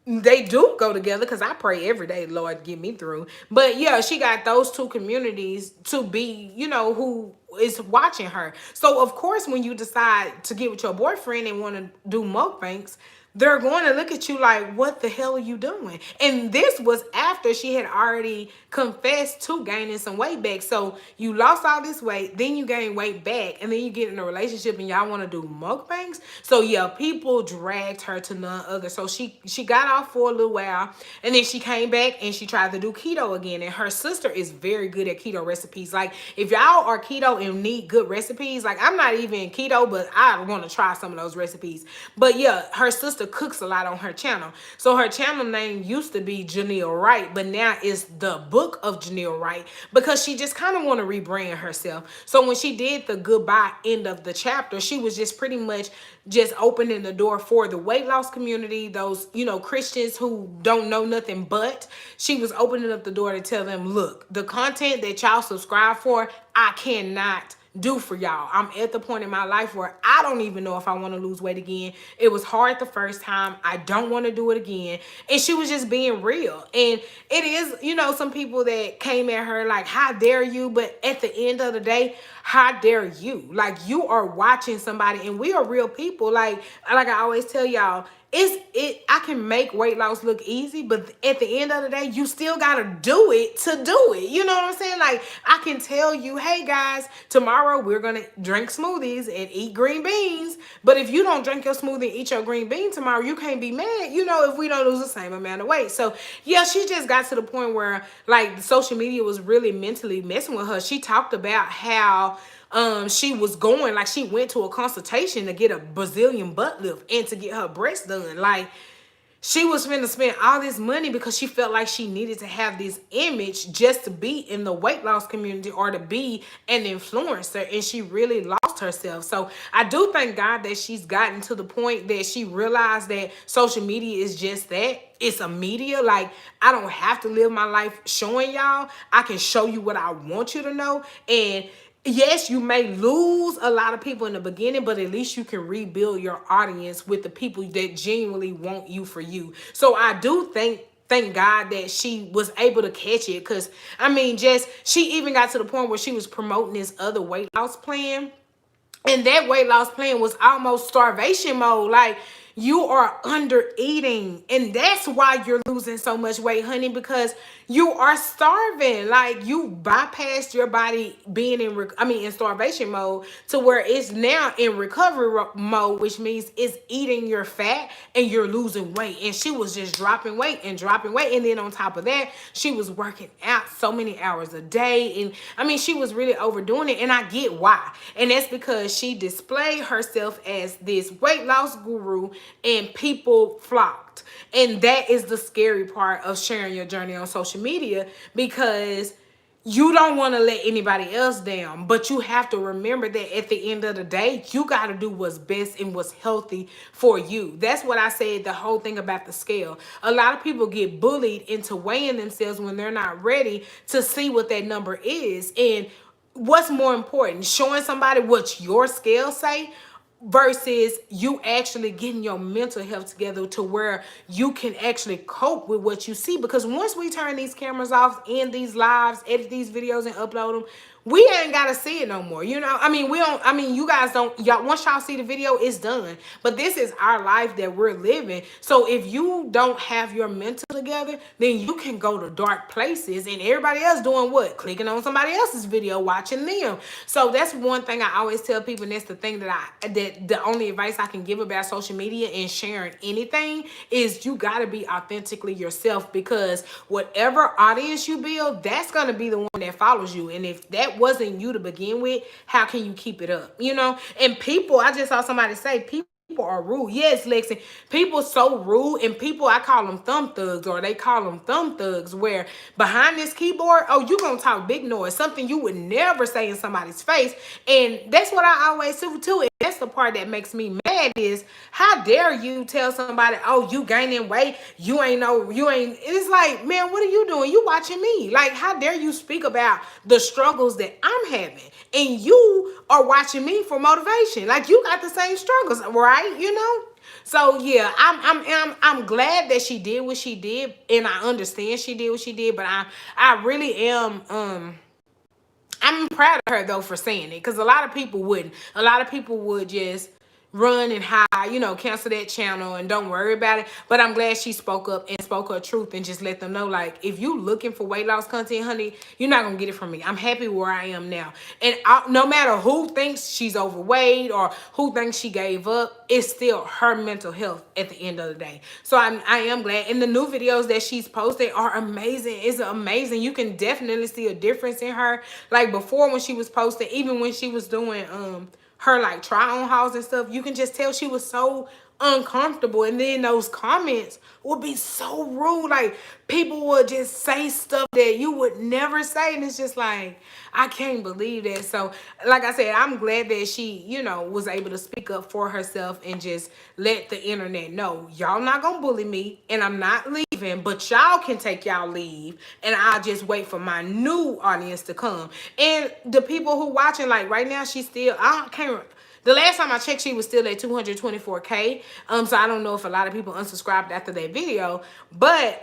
they do go together, because I pray every day, Lord, get me through. But yeah, she got those two communities to be, who is watching her. So of course, when you decide to get with your boyfriend and want to do mukbangs, they're going to look at you like, what the hell are you doing? And this was after she had already confessed to gaining some weight back. So you lost all this weight, then you gain weight back, and then you get in a relationship and y'all want to do mukbangs. So yeah, people dragged her to none other. So she got off for a little while, and then she came back and she tried to do keto again. And her sister is very good at keto recipes. Like, if y'all are keto and need good recipes, like, I'm not even keto, but I want to try some of those recipes. But yeah, her sister cooks a lot on her channel. So her channel name used to be Janelle Wright, but now it's the Book of Janelle Wright, because she just kind of want to rebrand herself. So when she did the goodbye end of the chapter, she was just pretty much just opening the door for the weight loss community, those, Christians who don't know nothing but. She was opening up the door to tell them, look, the content that y'all subscribe for, I cannot do for y'all. I'm at the point in my life where I don't even know if I want to lose weight again. It was hard the first time. I don't want to do it again. And she was just being real. And it is, some people that came at her like, how dare you? But at the end of the day, how dare you? Like, you are watching somebody, and we are real people. Like I always tell y'all, I can make weight loss look easy, but at the end of the day, you still gotta do it to do it. You know what I'm saying? Like, I can tell you, hey guys, tomorrow we're gonna drink smoothies and eat green beans. But if you don't drink your smoothie and eat your green bean tomorrow, you can't be mad, if we don't lose the same amount of weight. So yeah, she just got to the point where, like, social media was really mentally messing with her. She talked about how she was going, like, she went to a consultation to get a Brazilian butt lift and to get her breasts done. Like, she was finna spend all this money because she felt like she needed to have this image just to be in the weight loss community or to be an influencer, and she really lost herself. So I do thank God that she's gotten to the point that she realized that social media is just that. It's a media. Like, I don't have to live my life showing y'all. I can show you what I want you to know. And yes, you may lose a lot of people in the beginning, but at least you can rebuild your audience with the people that genuinely want you for you. So I do thank God that she was able to catch it, because she even got to the point where she was promoting this other weight loss plan. And that weight loss plan was almost starvation mode. Like, you are under eating, and that's why you're losing so much weight, honey, because you are starving. Like, you bypassed your body being in starvation mode to where it's now in recovery mode, which means it's eating your fat and you're losing weight. And she was just dropping weight and dropping weight. And then on top of that, she was working out so many hours a day. And she was really overdoing it. And I get why. And that's because she displayed herself as this weight loss guru, and people flocked. And that is the scary part of sharing your journey on social media, because you don't want to let anybody else down, but you have to remember that at the end of the day, you got to do what's best and what's healthy for you. That's what I said, the whole thing about the scale. A lot of people get bullied into weighing themselves when they're not ready to see what that number is. And what's more important, showing somebody what your scale say, versus you actually getting your mental health together to where you can actually cope with what you see. Because once we turn these cameras off, end these lives, edit these videos and upload them, we ain't got to see it no more. We don't, you guys don't, once y'all see the video, it's done. But this is our life that we're living. So if you don't have your mental together, then you can go to dark places, and everybody else doing what? Clicking on somebody else's video, watching them. So that's one thing I always tell people, and that's the thing that the only advice I can give about social media and sharing anything is you got to be authentically yourself, because whatever audience you build, that's going to be the one that follows you. And if that wasn't you to begin with, how can you keep it up? And people, I just saw somebody say, people are rude. Yes, Lexi, people so rude, and people, I call them thumb thugs, or they call them thumb thugs, where behind this keyboard, oh, you gonna talk big noise, something you would never say in somebody's face. And that's what I always do too. that's the part that makes me mad is, how dare you tell somebody, oh, you gaining weight, you ain't, it's like, man, what are you doing? You watching me. Like, how dare you speak about the struggles that I'm having, and you are watching me for motivation. Like, you got the same struggles, right? You know? So yeah, I'm glad that she did what she did, and I understand she did what she did, but I really am I'm proud of her though for saying it, because a lot of people wouldn't. A lot of people would just run and hide, you know, cancel that channel and don't worry about it. But I'm glad she spoke up and spoke her truth and just let them know, like, if you looking for weight loss content, honey, you're not gonna get it from me. I'm happy where I am now, and no matter who thinks she's overweight or who thinks she gave up, it's still her mental health at the end of the day. So I am glad, and the new videos that she's posted are amazing. It's amazing. You can definitely see a difference in her. Like before, when she was posting, even when she was doing her like try on hauls and stuff, you can just tell she was so uncomfortable. And then those comments would be so rude. Like, people would just say stuff that you would never say, and it's just like, I can't believe that. So like I said, I'm glad that she, you know, was able to speak up for herself and just let the internet know, y'all not gonna bully me, and I'm not leaving, but y'all can take y'all leave, and I'll just wait for my new audience to come. And the people who watching, like right now, she's still, I can't, the last time I checked, she was still at 224K. So I don't know if a lot of people unsubscribed after that video. But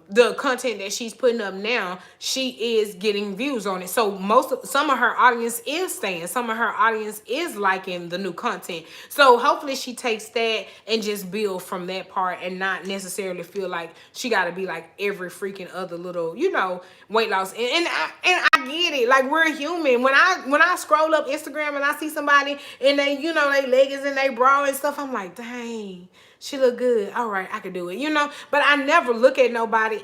the content that she's putting up now, she is getting views on it. So some of her audience is staying. Some of her audience is liking the new content. So hopefully she takes that and just build from that part, and not necessarily feel like she got to be like every freaking other little, you know, weight loss. And I get it. Like, we're human. When I scroll up Instagram and I see somebody and they, you know, they leggings and they bra and stuff, I'm like, dang, she look good. All right, I could do it, you know. But I never look at nobody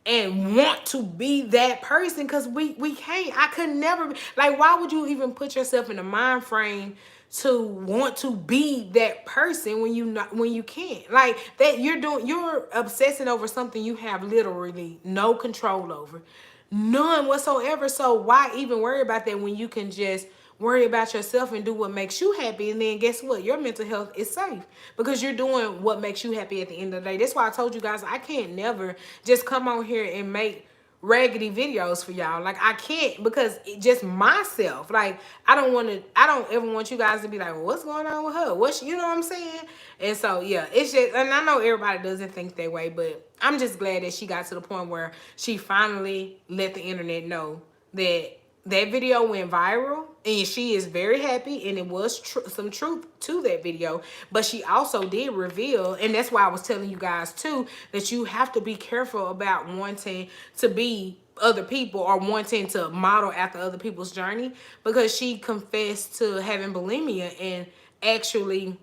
and want to be that person, because we can't. I could never be. Like, why would you even put yourself in a mind frame to want to be that person when you can't? Like, that you're obsessing over something you have literally no control over. None whatsoever. So why even worry about that when you can just worry about yourself and do what makes you happy? And then guess what? Your mental health is safe, because you're doing what makes you happy at the end of the day. That's why I told you guys, I can't never just come on here and make raggedy videos for y'all. Like, I can't, because it just myself. Like, I don't ever want you guys to be like, well, what's going on with her? What's, you know what I'm saying? And so yeah, it's just, and I know everybody doesn't think that way, but I'm just glad that she got to the point where she finally let the internet know that that video went viral, and she is very happy, and it was some truth to that video. But she also did reveal, and that's why I was telling you guys too, that you have to be careful about wanting to be other people or wanting to model after other people's journey, because she confessed to having bulimia and actually,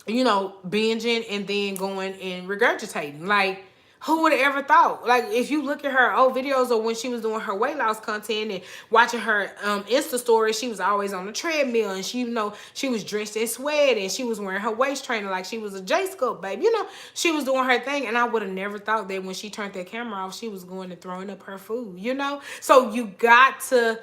you know, binging and then going and regurgitating. Like, who would have ever thought? Like, if you look at her old videos of when she was doing her weight loss content and watching her Insta stories, she was always on the treadmill, and she, you know, she was drenched in sweat, and she was wearing her waist trainer like she was a J-scope baby. You know, she was doing her thing, and I would have never thought that when she turned that camera off, she was going and throwing up her food, you know? So you got to,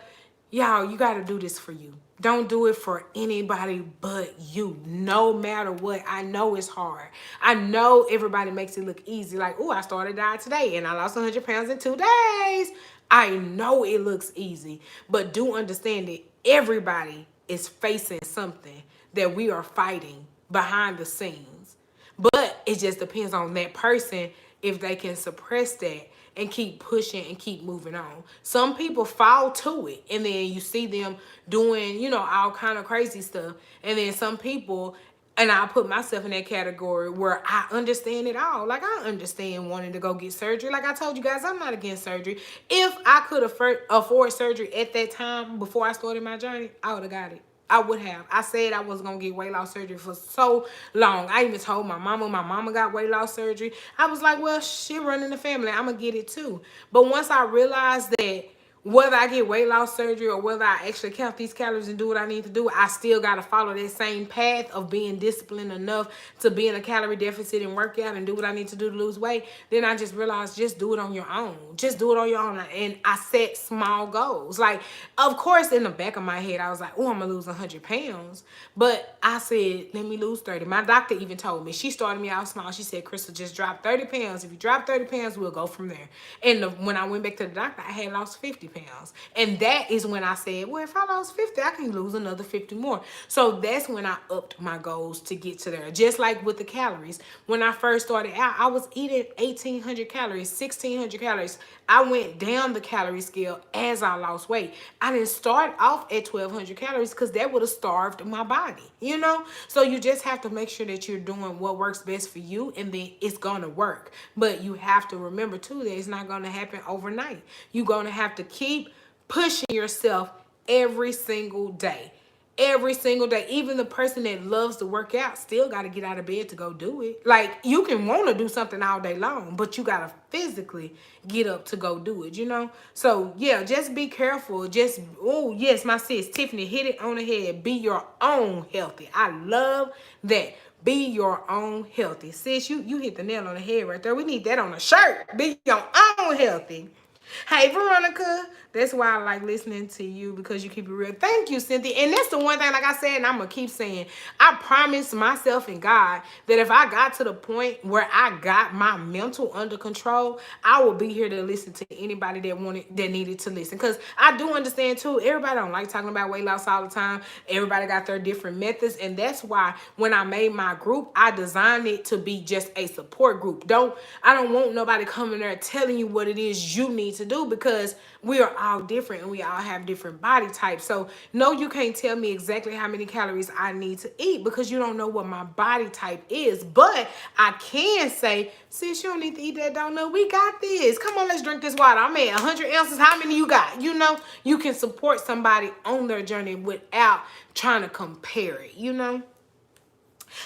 y'all, you got to do this for you. Don't do it for anybody but you, no matter what. I know it's hard. I know everybody makes it look easy. Like, oh, I started diet today and I lost 100 pounds in 2 days. I know it looks easy, but do understand that everybody is facing something that we are fighting behind the scenes. But it just depends on that person if they can suppress that and keep pushing and keep moving on. Some people fall to it, and then you see them doing, you know, all kind of crazy stuff. And then some people, and I'll put myself in that category, where I understand it all. Like, I understand wanting to go get surgery. Like I told you guys, I'm not against surgery. If I could afford surgery at that time before I started my journey, I would have got it. I would have. I said I was going to get weight loss surgery for so long. I even told my mama got weight loss surgery. I was like, well, she running the family, I'm going to get it too. But once I realized that whether I get weight loss surgery or whether I actually count these calories and do what I need to do, I still got to follow that same path of being disciplined enough to be in a calorie deficit and work out and do what I need to do to lose weight. Then I just realized, just do it on your own. Just do it on your own. And I set small goals. Like, of course, in the back of my head, I was like, oh, I'm going to lose 100 pounds. But I said, let me lose 30. My doctor even told me, she started me out small. She said, Crystal, just drop 30 pounds. If you drop 30 pounds, we'll go from there. And when I went back to the doctor, I had lost 50 pounds. And that is when I said, well, if I lost 50, I can lose another 50 more. So that's when I upped my goals to get to there. Just like with the calories. When I first started out, I was eating 1,800 calories, 1,600 calories. I went down the calorie scale as I lost weight. I didn't start off at 1,200 calories because that would have starved my body, you know? So you just have to make sure that you're doing what works best for you, and then it's going to work. But you have to remember, too, that it's not going to happen overnight. You're going to have to keep pushing yourself every single day. Every single day. Even the person that loves to work out still got to get out of bed to go do it. Like, you can want to do something all day long, but you got to physically get up to go do it, you know? So, yeah, just be careful. Just, oh, yes, my sis, Tiffany, hit it on the head. Be your own healthy. I love that. Be your own healthy. Sis, you hit the nail on the head right there. We need that on a shirt. Be your own healthy. Hey, Veronica, that's why I like listening to you, because you keep it real. Thank you, Cynthia. And that's the one thing, like I said, and I'm going to keep saying, I promised myself and God that if I got to the point where I got my mental under control, I will be here to listen to anybody that needed to listen. Because I do understand, too, everybody don't like talking about weight loss all the time. Everybody got their different methods. And that's why when I made my group, I designed it to be just a support group. I don't want nobody coming there telling you what it is you need to do, because we are all different and we all have different body types. So no, you can't tell me exactly how many calories I need to eat, because you don't know what my body type is. But I can say, sis, you don't need to eat that donut. We got this. Come on, let's drink this water. I'm at 100 ounces. How many you got? You know, you can support somebody on their journey without trying to compare it, you know?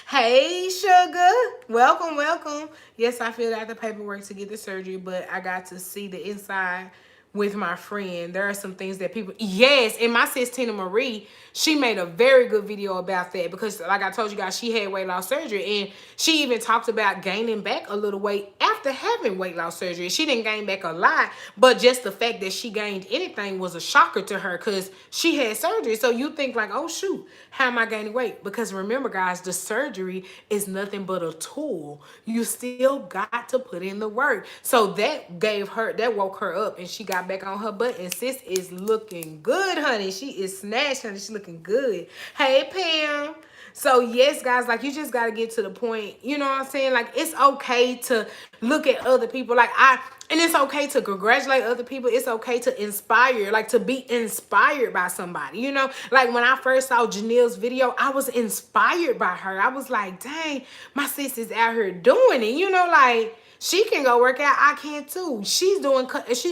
Hey, sugar. Welcome, welcome. Yes, I filled out the paperwork to get the surgery, but I got to see the inside with my friend. There are some things that people, yes, and my sis Tina Marie, she made a very good video about that, because like I told you guys, she had weight loss surgery, and she even talked about gaining back a little weight after having weight loss surgery. She didn't gain back a lot, but just the fact that she gained anything was a shocker to her, because she had surgery. So you think like, oh shoot, how am I gaining weight? Because remember guys, the surgery is nothing but a tool. You still got to put in the work. So that woke her up, and she got back on her butt, and sis is looking good, honey. She is snatched, honey. She's looking good. Hey, Pam. So yes, guys, like, you just got to get to the point, you know what I'm saying? Like, it's okay to look at other people. And it's okay to congratulate other people. It's okay to inspire, like to be inspired by somebody, you know? Like when I first saw Janelle's video, I was inspired by her. I was like, dang, my sis is out here doing it, you know, like, she can go work out. I can too. She's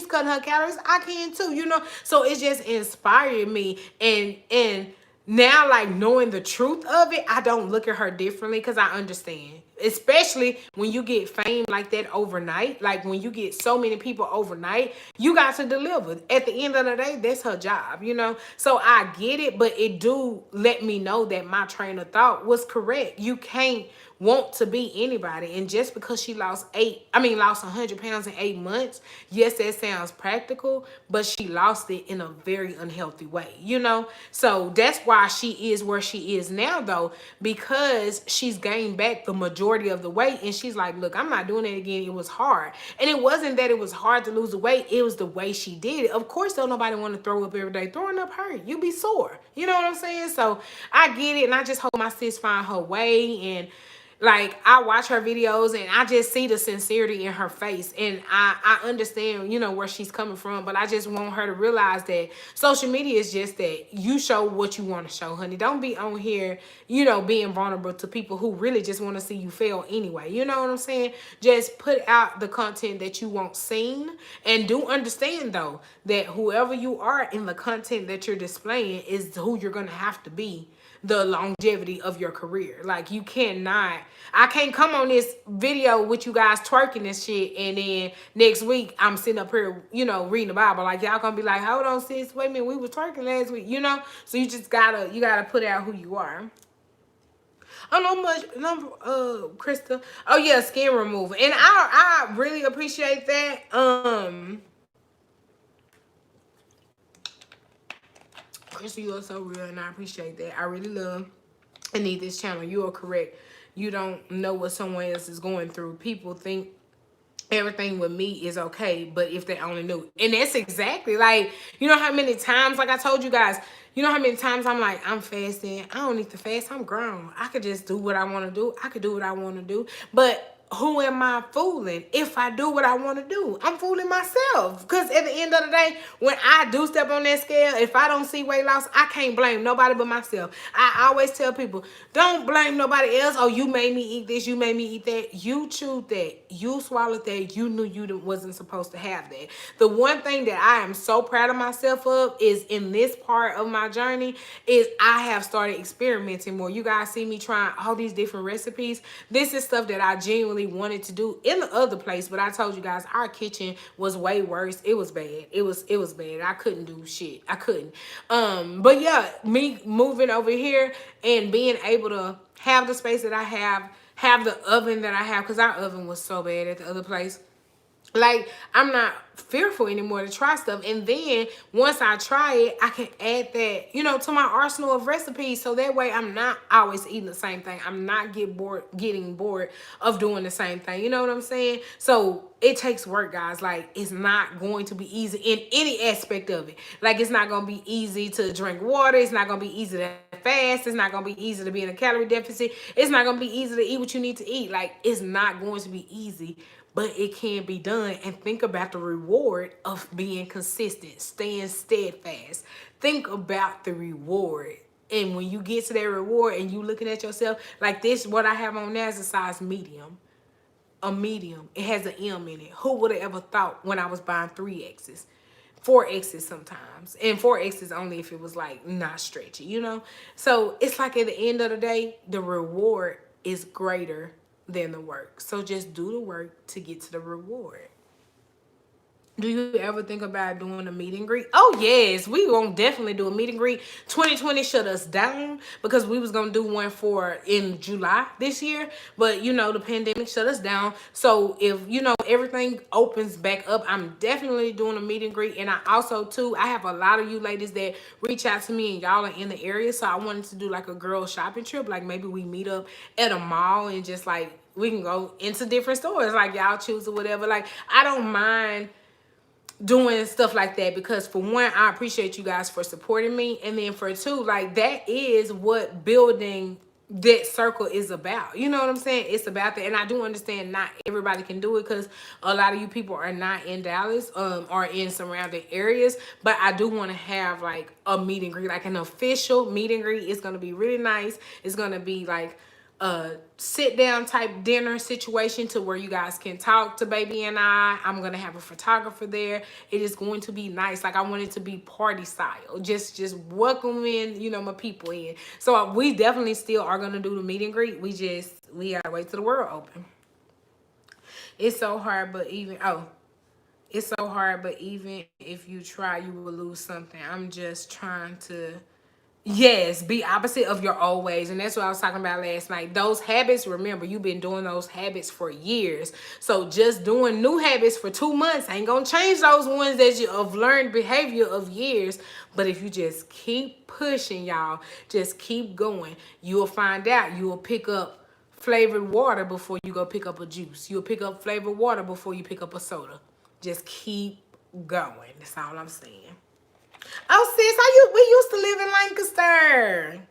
cutting her calories. I can too, you know? So it just inspired me. And now, like, knowing the truth of it, I don't look at her differently, because I understand. Especially when you get fame like that overnight. Like when you get so many people overnight, you got to deliver. At the end of the day, that's her job, you know? So I get it, but it do let me know that my train of thought was correct. You can't want to be anybody. And just because she lost 100 pounds in 8 months, yes, that sounds practical, but she lost it in a very unhealthy way, you know? So that's why she is where she is now, though, because she's gained back the majority of the weight, and she's like, look, I'm not doing it again. It was hard. And it wasn't that it was hard to lose the weight, it was the way she did it. Of course, don't nobody want to throw up every day. Throwing up hurt. You be sore. You know what I'm saying? So I get it, and I just hope my sis find her way. And like, I watch her videos and I just see the sincerity in her face, and I understand, you know, where she's coming from, but I just want her to realize that social media is just that. You show what you want to show, honey. Don't be on here, you know, being vulnerable to people who really just want to see you fail anyway. You know what I'm saying? Just put out the content that you want seen, and do understand, though, that whoever you are in the content that you're displaying is who you're going to have to be the longevity of your career. Like, you cannot I can't come on this video with you guys twerking and shit, and then next week I'm sitting up here, you know, reading the Bible. Like, y'all gonna be like, hold on, sis, wait a minute, we was twerking last week, you know? So you just gotta put out who you are. Oh, Krista. Oh yeah, skin removal. And I really appreciate that. Krista, you are so real, and I appreciate that. I really love and need this channel. You are correct. You don't know what someone else is going through. People think everything with me is okay, but if they only knew. And that's exactly, like, you know how many times, like I told you guys, you know how many times I'm like, I'm fasting, I don't need to fast, I'm grown, I could just do what I want to do, I could do what I want to do. But who am I fooling? If I do what I want to do, I'm fooling myself. Because at the end of the day, when I do step on that scale, if I don't see weight loss, I can't blame nobody but myself. I always tell people, don't blame nobody else. Oh, you made me eat this, you made me eat that. You chewed that, you swallowed that, you knew you wasn't supposed to have that. The one thing that I am so proud of myself of is in this part of my journey is I have started experimenting more. You guys see me trying all these different recipes. This is stuff that I genuinely wanted to do in the other place, but I told you guys our kitchen was way worse. It was bad. It was bad. I couldn't do shit. I couldn't. But yeah, me moving over here and being able to have the space that I have the oven that I have, because our oven was so bad at the other place. Like, I'm not fearful anymore to try stuff. And then once I try it, I can add that, you know, to my arsenal of recipes. So that way I'm not always eating the same thing. I'm not getting bored of doing the same thing. You know what I'm saying? So it takes work, guys. Like, it's not going to be easy in any aspect of it. Like, it's not going to be easy to drink water. It's not going to be easy to fast. It's not going to be easy to be in a calorie deficit. It's not going to be easy to eat what you need to eat. Like, it's not going to be easy, but it can be done. And think about the reward of being consistent, staying steadfast. Think about the reward. And when you get to that reward and you looking at yourself, like this, what I have on now is a size medium. A medium. It has an M in it. Who would have ever thought when I was buying 3Xs? 4Xs sometimes. And 4Xs only if it was like not stretchy, you know? So it's like at the end of the day, the reward is greater than the work. So just do the work to get to the reward. Do you ever think about doing a meet and greet? Oh, yes. We gonna definitely do a meet and greet. 2020 shut us down because we was gonna do one in July this year. But, you know, the pandemic shut us down. So if, you know, everything opens back up, I'm definitely doing a meet and greet. And I also, too, I have a lot of you ladies that reach out to me and y'all are in the area. So I wanted to do like a girl shopping trip. Like maybe we meet up at a mall and just like, we can go into different stores. Like y'all choose or whatever. Like, I don't mind doing stuff like that, because for one, I appreciate you guys for supporting me, and then for two, like that is what building that circle is about. You know what I'm saying? It's about that. And I do understand not everybody can do it because a lot of you people are not in Dallas or in surrounding areas, but I do want to have like a meet and greet, like an official meet and greet. It's going to be really nice. It's going to be like a sit down type dinner situation to where you guys can talk to baby and I'm gonna have a photographer there. It is going to be nice. Like I want it to be party style, just welcoming, you know, my people in. So we definitely still are gonna do the meet and greet. We gotta wait till the world open. It's so hard, but even if you try, you will lose something. I'm just trying to, yes, be opposite of your old ways. And that's what I was talking about last night. Those habits, remember, you've been doing those habits for years. So just doing new habits for 2 months ain't gonna change those ones that you have learned behavior of years. But if you just keep pushing, y'all, just keep going, you will find out. You will pick up flavored water before you go pick up a juice. You'll pick up flavored water before you pick up a soda. Just keep going. That's all I'm saying. Oh, sis, we used to live in Lancaster.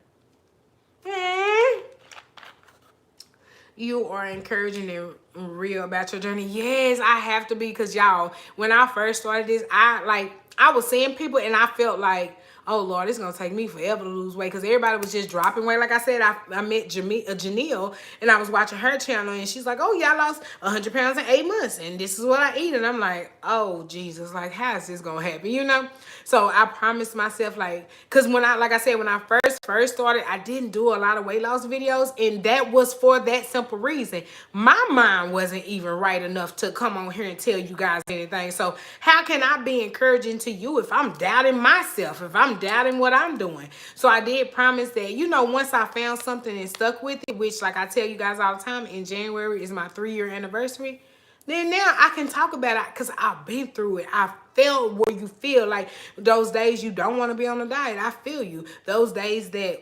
You are encouraging and real about your journey. Yes, I have to be, because y'all, when I first started this, I was seeing people and I felt like, oh Lord, it's gonna take me forever to lose weight, because everybody was just dropping weight. Like I said, I met Janelle, and I was watching her channel, and she's like, oh yeah, I lost 100 pounds in 8 months, and this is what I eat. And I'm like, oh Jesus, like how is this gonna happen, you know? So I promised myself, like, because when I, like I said, when I first started, I didn't do a lot of weight loss videos, and that was for that simple reason. My mind wasn't even right enough to come on here and tell you guys anything. So how can I be encouraging to you if I'm doubting myself, if I'm doubting what I'm doing? So I did promise that, you know, once I found something and stuck with it, which, like I tell you guys all the time, in January is my 3-year anniversary, then now I can talk about it because I've been through it. I felt where you feel like those days you don't want to be on a diet. I feel you. Those days that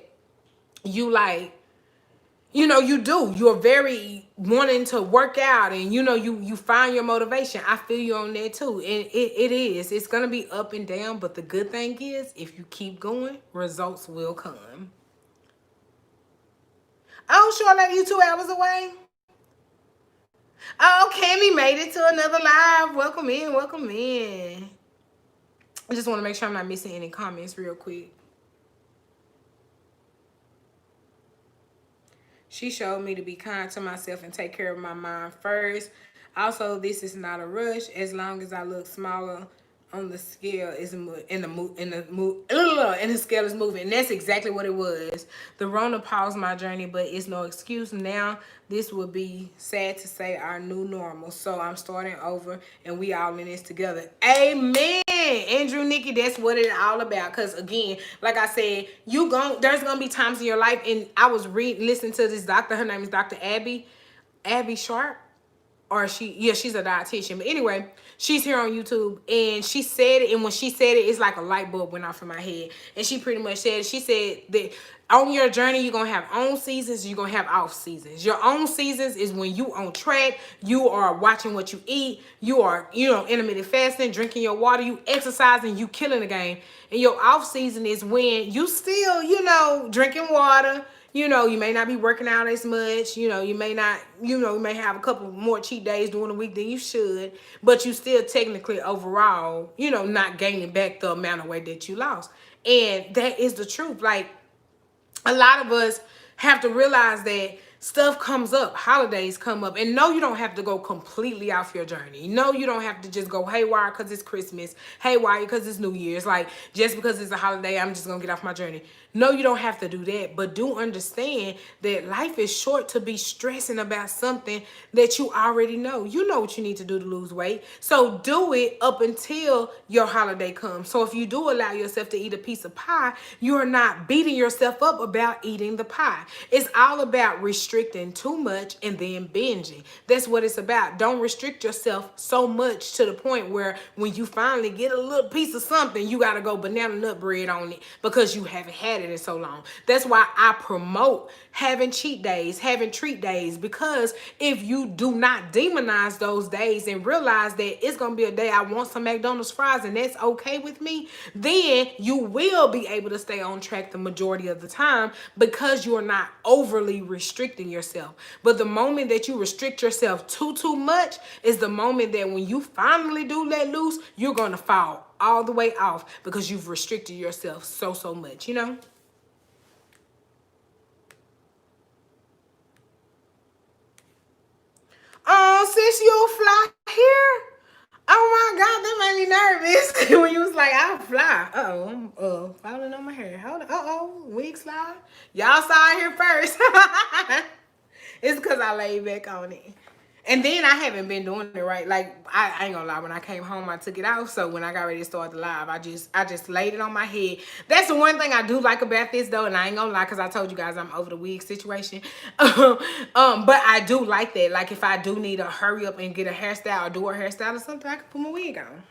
you like, you know, you're very wanting to work out, and you know, you find your motivation. I feel you on that too. And it's going to be up and down, but the good thing is if you keep going, results will come. Oh, sure, like you 2 hours away. Oh, Cammy made it to another live. Welcome in, welcome in. I just want to make sure I'm not missing any comments real quick. She showed me to be kind to myself and take care of my mind first. Also, this is not a rush. As long as I look smaller on the scale is and the scale is moving. And that's exactly what it was. The Rona paused my journey, but it's no excuse. Now this will be, sad to say, our new normal. So I'm starting over, and we all in this together. Amen. Andrew, Nikki, that's what it's all about. Because again, like I said, there's gonna be times in your life, and I was listening to this doctor. Her name is Dr. Abby Sharp. Or she's a dietitian. But anyway, she's here on YouTube, and she said it, and when she said it, it's like a light bulb went off in my head. And she pretty much said, she said that on your journey, you're going to have on seasons, you're going to have off seasons. Your on seasons is when you on track, you are watching what you eat, you are, you know, intermittent fasting, drinking your water, you exercising, you killing the game. And your off season is when you still, you know, drinking water. You know, you may not be working out as much. You know, you may not, you know, you may have a couple more cheat days during the week than you should. But you still technically overall, you know, not gaining back the amount of weight that you lost. And that is the truth. Like, a lot of us have to realize that stuff comes up, holidays come up, and no, you don't have to go completely off your journey. No, you don't have to just go haywire because it's Christmas, haywire because it's New Year's. Like, just because it's a holiday, I'm just gonna get off my journey. No, you don't have to do that, but do understand that life is short to be stressing about something that you already know. You know what you need to do to lose weight, so do it up until your holiday comes. So if you do allow yourself to eat a piece of pie, you're not beating yourself up about eating the pie. It's all about restricting too much and then binging. That's what it's about. Don't restrict yourself so much to the point where when you finally get a little piece of something, you got to go banana nut bread on it because you haven't had it in so long. That's why I promote having cheat days, having treat days, because if you do not demonize those days and realize that it's going to be a day I want some McDonald's fries and that's okay with me, then you will be able to stay on track the majority of the time because you're not overly restricting yourself. But the moment that you restrict yourself too much is the moment that when you finally do let loose, you're going to fall all the way off because you've restricted yourself so much, you know? Oh, sis, you'll fly here? Oh my God, that made me nervous when you was like, I'll fly. I'm falling on my hair. Hold on. Wig slide. Y'all saw it here first. It's because I laid back on it. And then I haven't been doing it right. Like, I ain't gonna lie, when I came home, I took it off. So when I got ready to start the live, I just laid it on my head. That's the one thing I do like about this though, and I ain't gonna lie, because I told you guys I'm over the wig situation. But I do like that. Like, if I do need to hurry up and get a hairstyle or do a hairstyle or something, I can put my wig on.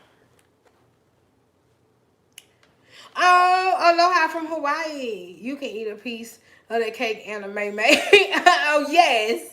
Oh, aloha from Hawaii. You can eat a piece of that cake and a may. Oh, yes.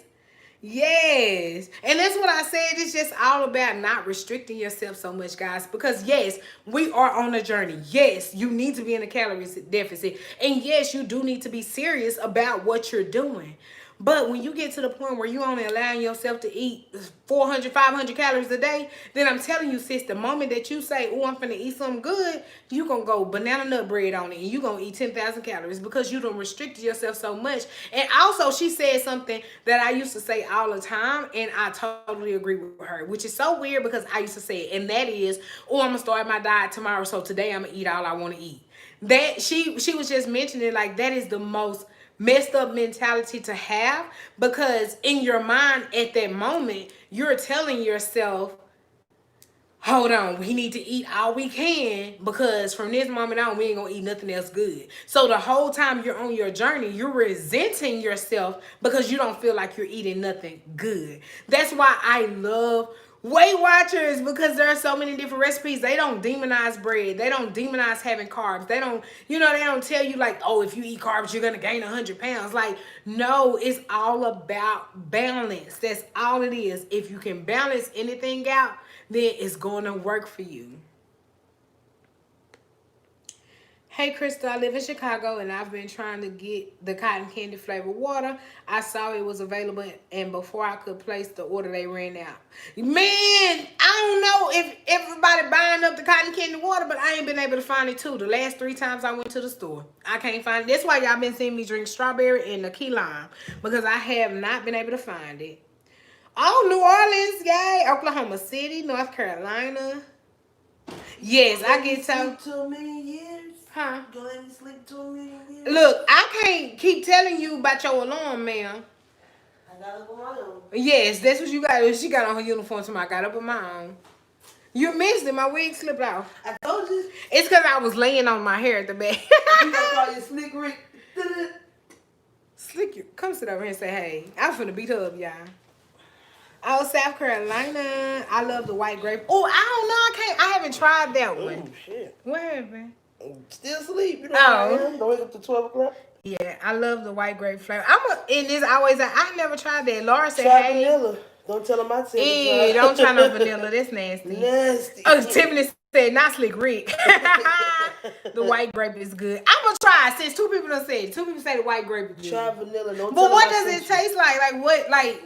Yes. And that's what I said. It's just all about not restricting yourself so much, guys. Because yes, we are on a journey. Yes, you need to be in a calorie deficit. And yes, you do need to be serious about what you're doing. But when you get to the point where you only allowing yourself to eat 400, 500 calories a day, then I'm telling you, sis, the moment that you say, oh, I'm finna eat something good, you gonna go banana nut bread on it and you gonna eat 10,000 calories because you done restricted yourself so much. And also, she said something that I used to say all the time, and I totally agree with her, which is so weird because I used to say it, and that is, oh, I'm gonna start my diet tomorrow, so today I'm gonna eat all I wanna eat. That she was just mentioning, like, that is the most messed up mentality to have, because in your mind at that moment you're telling yourself, hold on, we need to eat all we can because from this moment on we ain't gonna eat nothing else good. So the whole time you're on your journey, you're resenting yourself because you don't feel like you're eating nothing good. That's why I love Weight Watchers, because there are so many different recipes. They don't demonize bread. They don't demonize having carbs. They don't, they don't tell you like, oh, if you eat carbs, you're going to gain 100 pounds. Like, no, it's all about balance. That's all it is. If you can balance anything out, then it's going to work for you. Hey, Crystal, I live in Chicago, and I've been trying to get the cotton candy flavored water. I saw it was available, and before I could place the order, they ran out. Man, I don't know if everybody buying up the cotton candy water, but I ain't been able to find it, too. The last 3 times I went to the store, I can't find it. That's why y'all been seeing me drink strawberry and the key lime, because I have not been able to find it. Oh, New Orleans, yay. Oklahoma City, North Carolina. Yes, I get so... 2 million years? Huh? Go ahead and sleep 2 million years? Look, I can't keep telling you about your alarm, ma'am. I got up on my own. Yes, that's what you got. She got on her uniform, so I got up on my own. You missed it. My wig slipped off. I told you. It's because I was laying on my hair at the back. You gonna call you Slick Rick? Slick, come sit over here and say, hey. I'm finna beat her up, y'all. Oh, South Carolina. I love the white grape. Oh, I don't know. I haven't tried that one. Oh, shit. What happened? Still asleep. You know Oh. what I am. Don't wake up to 12 o'clock. Yeah, I love the white grape flavor. And it's always, I never tried that. Laura said, Try hey. vanilla. Don't tell them I said Yeah, don't try no vanilla. That's nasty. Nasty. Oh, Tiffany said, not Slick Rick. The white grape is good. I'm going to try it since 2 people done said it. 2 people say the white grape is good. Try vanilla. Don't But tell what them does it taste like? Like, what, like,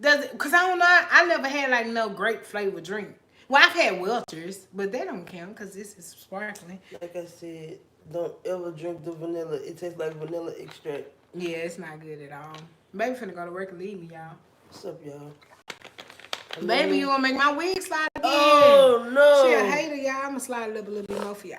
does it, because I don't know. I never had, like, no grape flavored drink. Well, I've had Welch's, but they don't count because this is sparkling. Like I said, don't ever drink the vanilla. It tastes like vanilla extract. Yeah, it's not good at all. Baby finna go to work and leave me, y'all. What's up, y'all? Baby, you gonna make my wig slide again? Oh, no. She a hater, y'all. I'm gonna slide it up a little bit more for y'all.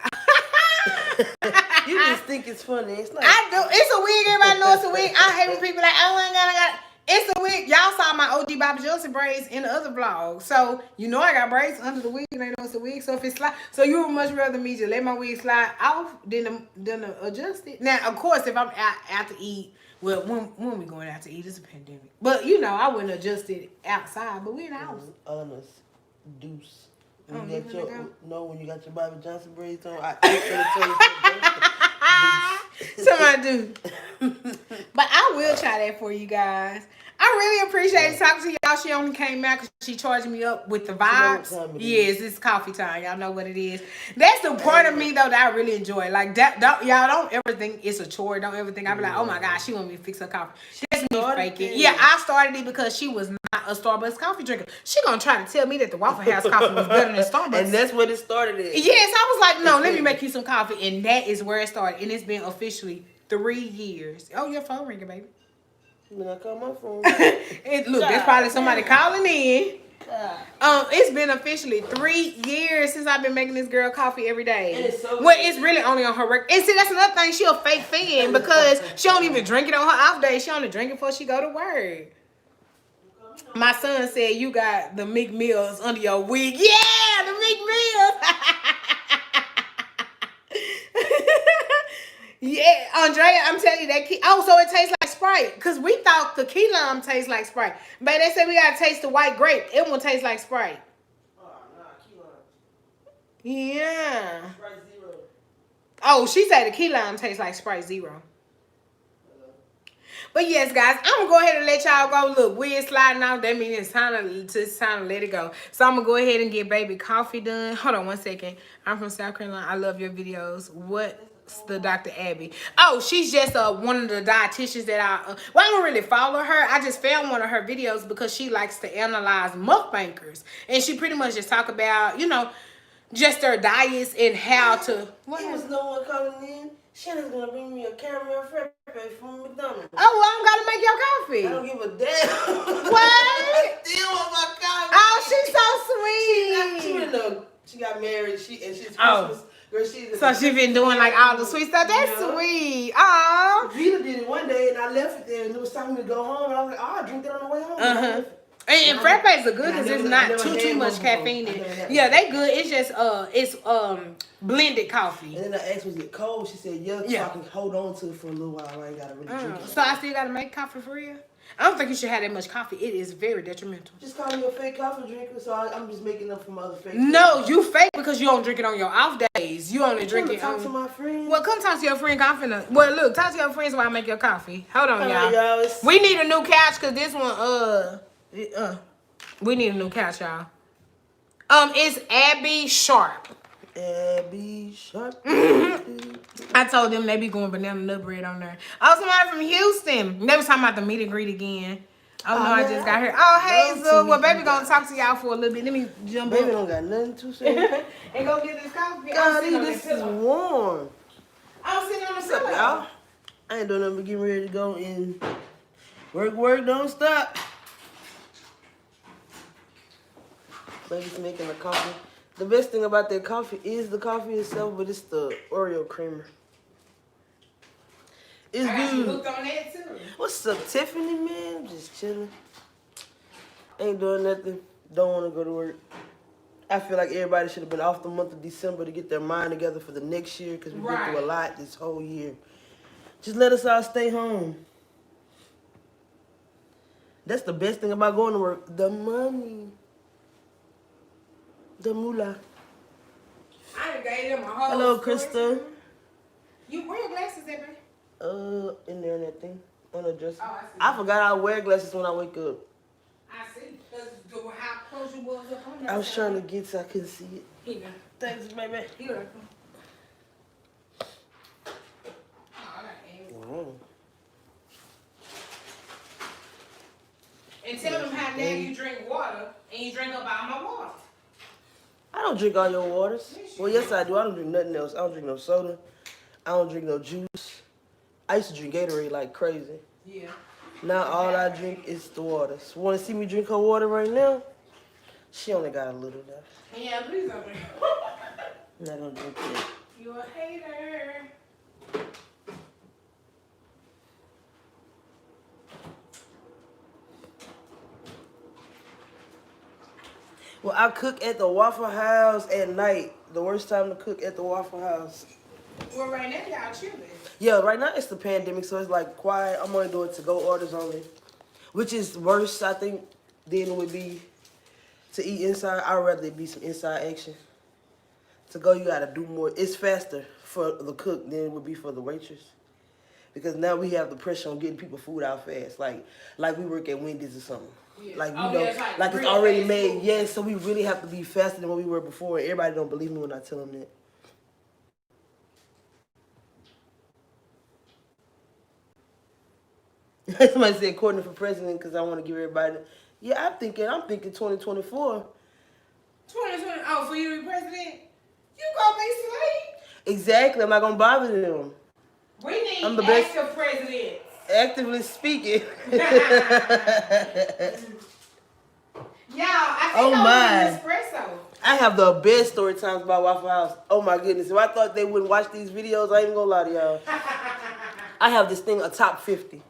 You just think it's funny. It's not. I do. It's a wig. Everybody knows it's a wig. I hate when people like, oh my God, I got. It's a wig. Y'all saw my OG Bobby Johnson braids in the other vlog. So, you know I got braids under the wig and they know it's a wig. So, if it's slide. So, you would much rather me just let my wig slide off than adjust it. Now, of course, if I'm out to eat, well, when we going out to eat, it's a pandemic. But, I wouldn't adjust it outside. But we in the house. Honest. Deuce. When Oh, when you got your Bobby Johnson braids on, I Somebody do. But I will try that for you guys. I really appreciate talking to y'all. She only came out because she charged me up with the vibes. Yes, it's coffee time. Y'all know what it is. That's the part of me, though, that I really enjoy. Like, that, y'all don't ever think it's a chore. Don't ever think I be like, oh, my gosh, she want me to fix her coffee. That's me faking. Yeah, I started it because she was not a Starbucks coffee drinker. She gonna try to tell me that the Waffle House coffee was better than Starbucks. And that's what it started at. Yes, I was like, no, let me make you some coffee. And that is where it started. And it's been officially 3 years. Oh, your phone ringing, baby. When I call my phone. Look, there's probably somebody calling in. It's been officially 3 years since I've been making this girl coffee every day. And it's so well, it's really only on her work. And see, that's another thing. She a fake fan because she don't even drink it on her off day. She only drink it before she go to work. My son said you got the McMills under your wig. Yeah, the McMills. Yeah, Andrea, I'm telling you that. So it tastes like Sprite. Because we thought the key lime tastes like Sprite. But they said we got to taste the white grape. It won't taste like Sprite. Oh, nah, key lime. Yeah. Sprite Zero. Oh, she said the key lime tastes like Sprite Zero. But yes, guys, I'm going to go ahead and let y'all go. Look, we're sliding out. That means it's time to let it go. So I'm going to go ahead and get baby coffee done. Hold on one second. I'm from South Carolina. I love your videos. What? the Dr. Abby. Oh, she's just one of the dietitians that well, I don't really follow her. I just found one of her videos because she likes to analyze mukbangers. And she pretty much just talk about, you know, just their diets and how to... What? It was no one calling in. Shannon's gonna bring me a caramel frappe from McDonald's. Oh, well, I'm gonna make your coffee. I don't give a damn. What? I still want my coffee. Oh, she's so sweet. She got married. And she's Christmas. Oh. Girl, So she been doing like all the sweet stuff. That's sweet. Aw. Vita did it one day and I left it there and it was time to go home. And I was like, oh, I'll drink that on the way home. And frappes are good because it's not too much caffeine in it. Yeah, they good. It's just it's blended coffee. And then I asked, was it cold? She said, yeah, so I can hold on to it for a little while. I ain't gotta really drink it. So I still gotta make coffee for real? I don't think you should have that much coffee. It is very detrimental. Just call me a fake coffee drinker, so I'm just making up for my other fake. No, you fake because you don't drink it on your off days. You only drink it talk to my friends. Well, come talk to your friend. Well, look, talk to your friends while I make your coffee. Hold on, All y'all. right, We need a new couch because this one, we need a new couch, y'all. It's Abby Sharp. Abby Sharp. I told them they be going banana nut bread on there. Oh, somebody from Houston. They was talking about the meet and greet again. Oh, no, I just got here. Oh, Hazel. Well, baby gonna talk to y'all for a little bit. Let me jump Baby up. don't got nothing to say. And go get this coffee. God, this is warm. I'm sitting on the What's up, pillow. y'all? I ain't doing nothing but getting ready to go and work, don't stop. Baby's making a coffee. The best thing about that coffee is the coffee itself, but it's the Oreo creamer. It's I got you good. hooked on that too. What's up, Tiffany, man? I'm just chilling. Ain't doing nothing. Don't want to go to work. I feel like everybody should have been off the month of December to get their mind together for the next year because we've been through a lot this whole year. Just let us all stay home. That's the best thing about going to work. The money. The moolah. I done gave them a whole Hello, Krista. You wear your glasses, baby? In there and that thing. On the dresser. Oh, I see. I forgot I wear glasses when I wake up. I see. Because how close you was up on that. I was trying to get so I couldn't see it. Here. Thanks, baby. Here. Oh, I got aim. Oh. And tell them how now you drink water and you drink up all my water. I don't drink all your waters. Well, yes, I do. I don't drink nothing else. I don't drink no soda. I don't drink no juice. I used to drink Gatorade like crazy. Yeah. Now all I drink is the water. So want to see me drink her water right now? She only got a little left. Yeah, please don't drink. I'm not gonna drink it. You a hater. Well, I cook at the Waffle House at night. The worst time to cook at the Waffle House. Well, right now y'all chilling. Yeah, right now it's the pandemic, so it's like quiet. I'm only doing to-go orders only, which is worse, I think, than it would be to eat inside. I'd rather it be some inside action. To go, you gotta do more. It's faster for the cook than it would be for the waitress, because now we have the pressure on getting people food out fast, like we work at Wendy's or something. Yeah. Like you Oh, know, yeah, like it's real already fast made. food. Yes, so we really have to be faster than what we were before. Everybody don't believe me when I tell them that. Somebody said Courtney for president because I want to give everybody. Yeah, I'm thinking 2024. 2020. Oh, for you to be president? You gonna be sweet. Exactly. I'm not gonna bother them. We need I'm the best active presidents. Actively speaking. Y'all, I Oh, think my. I'm espresso. I have the best story times about Waffle House. Oh my goodness. If I thought they wouldn't watch these videos, I ain't gonna lie to y'all. I have this thing, a top 50.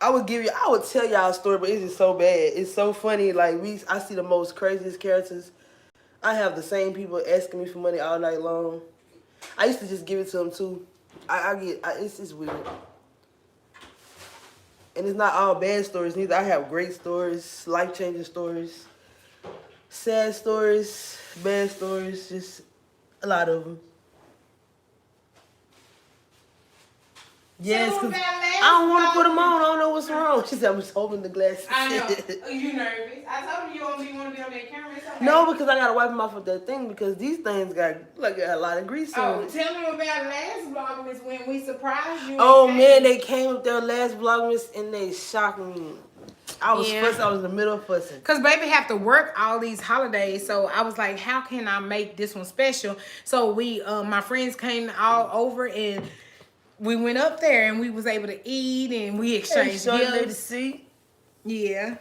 I would tell y'all a story, but it's just so bad. It's so funny. Like I see the most craziest characters. I have the same people asking me for money all night long. I used to just give it to them too. It's just weird. And it's not all bad stories neither. I have great stories, life-changing stories, sad stories, bad stories, just a lot of them. Yes, Tell 'em cause about last I don't want to put them Vlogmas. on. I don't know what's wrong. She said I'm just holding the glasses. I know. Oh, you nervous? I told you want to be on that camera. It's okay. No, because I gotta wipe them off with that thing because these things got a lot of grease on Oh, it. tell them about last Vlogmas when we surprised you. Oh man, they came up there last Vlogmas and they shocked me. I was fussing. I was in the middle of fussing. Cause baby have to work all these holidays, so I was like, how can I make this one special? So we, my friends came all over and we went up there and we was able to eat and we exchanged gifts. See? Yeah.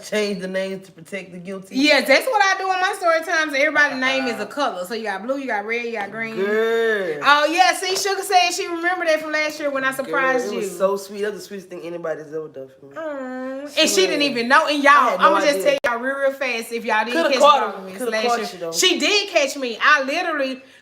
Change the names to protect the guilty. Yes, that's what I do in my story times. Everybody's name is a color. So you got blue, you got red, you got green. Girl. Oh yeah, see, Sugar said she remembered that from last year when I surprised you. It was so sweet. That's the sweetest thing anybody's ever done for me. And she didn't even know. And y'all, I'm gonna just tell y'all real fast if y'all didn't catch me last year. She did catch me.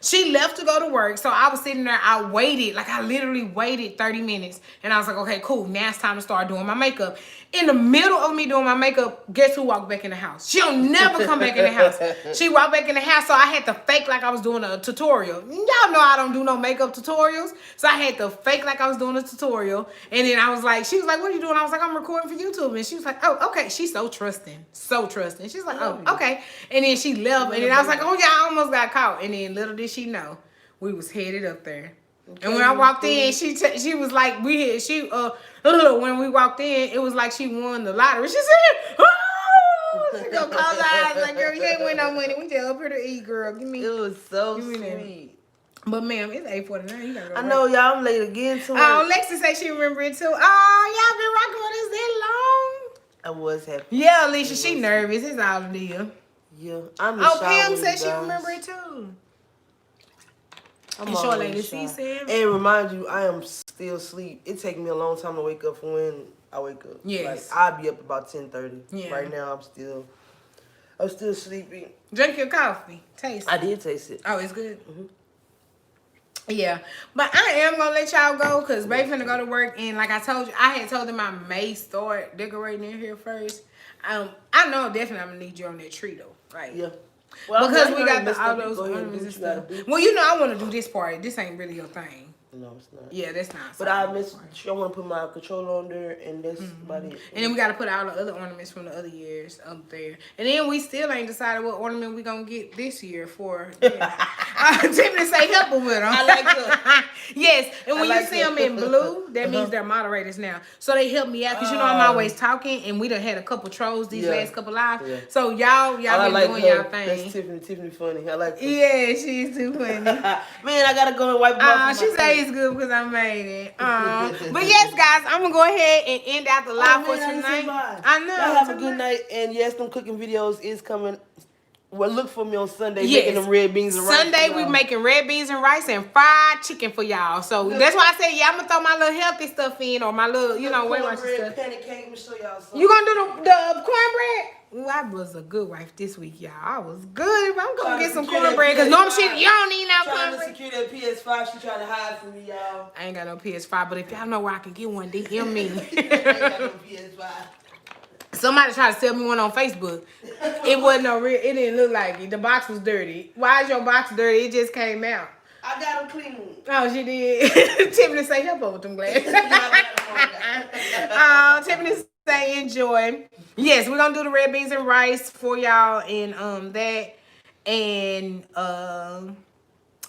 She left to go to work. So I was sitting there, I literally waited 30 minutes. And I was like, okay, cool. Now it's time to start doing my makeup. In the middle of me doing my makeup, guess who walked back in the house? She'll never come back in the house. She walked back in the house, so I had to fake like I was doing a tutorial. Y'all know I don't do no makeup tutorials. So I had to fake like I was doing a tutorial. And then she was like, what are you doing? I was like, I'm recording for YouTube. And she was like, oh, okay. She's so trusting. So trusting. She's like, oh, okay. And then she left. And then I was like, oh, yeah, I almost got caught. And then little did she know, we was headed up there. Okay. And when I walked in, she was like, when we walked in, it was like she won the lottery. She said, oh! She gonna close her eyes like, girl, you ain't win no money. We just up here to eat, girl. Give me. It was so sweet. But ma'am, it's 8:49. You gotta go. I know, y'all. I'm late again too. Oh, Lexi say she remember it too. Oh, y'all been rocking with us that long. I was happy. Yeah, Alicia, she nervous. It's all the deal. Yeah, I'm. Oh, Pam said she remember it too. I'm and short lady C said. And remind you, I am still asleep. It takes me a long time to wake up from when I wake up. Yes. Like, I'll be up about 10:30. Yeah. Right now, I'm still sleepy. Drink your coffee. Taste it. I did taste it. Oh, it's good. Yeah, but I am gonna let y'all go because baby finna go to work, and like I told you, I had told them I may start decorating in here first. I know definitely I'm gonna need you on that tree though, right? Yeah. Well, because we got all those ornaments and stuff. Well, you know I want to do this part. This ain't really your thing. No, it's not. Yeah, that's not. But I want to put my controller on there, and that's about it. And then we got to put all the other ornaments from the other years up there. And then we still ain't decided what ornament we going to get this year for. Tiffany say help her with them. I like them. Yes, and when you see them in blue, that means they're moderators now. So they help me out because you know I'm always talking, and we done had a couple trolls these last couple lives. Yeah. So y'all been doing y'all thing. That's Tiffany. Tiffany funny. I like her. Yeah, she's too funny. Man, I got to go and wipe off. She say it's good because I made it. But yes, guys, I'm gonna go ahead and end out the live for tonight. I know. Y'all have a good night, and yes, them cooking videos is coming. Well, look for me on Sunday making them red beans and rice. Sunday we making red beans and rice and fried chicken for y'all. So that's why I said, I'm gonna throw my little healthy stuff in or my little, Weight Watchers stuff. Panic cake. Let me show y'all something. You gonna do the cornbread? Ooh, I was a good wife this week, y'all. I was good. I'm gonna get some cornbread because normally you don't need no cornbread. Trying to secure that PS5. She trying to hide from me, y'all. I ain't got no PS5, but if y'all know where I can get one, DM me. I ain't got no PS5. Somebody tried to sell me one on Facebook. It wasn't no real. It didn't look like it. The box was dirty. Why is your box dirty? It just came out. I got them clean. Oh, she did. Tiffany say help her with them glasses. Tiffany say enjoy. Yes, we're gonna do the red beans and rice for y'all and that and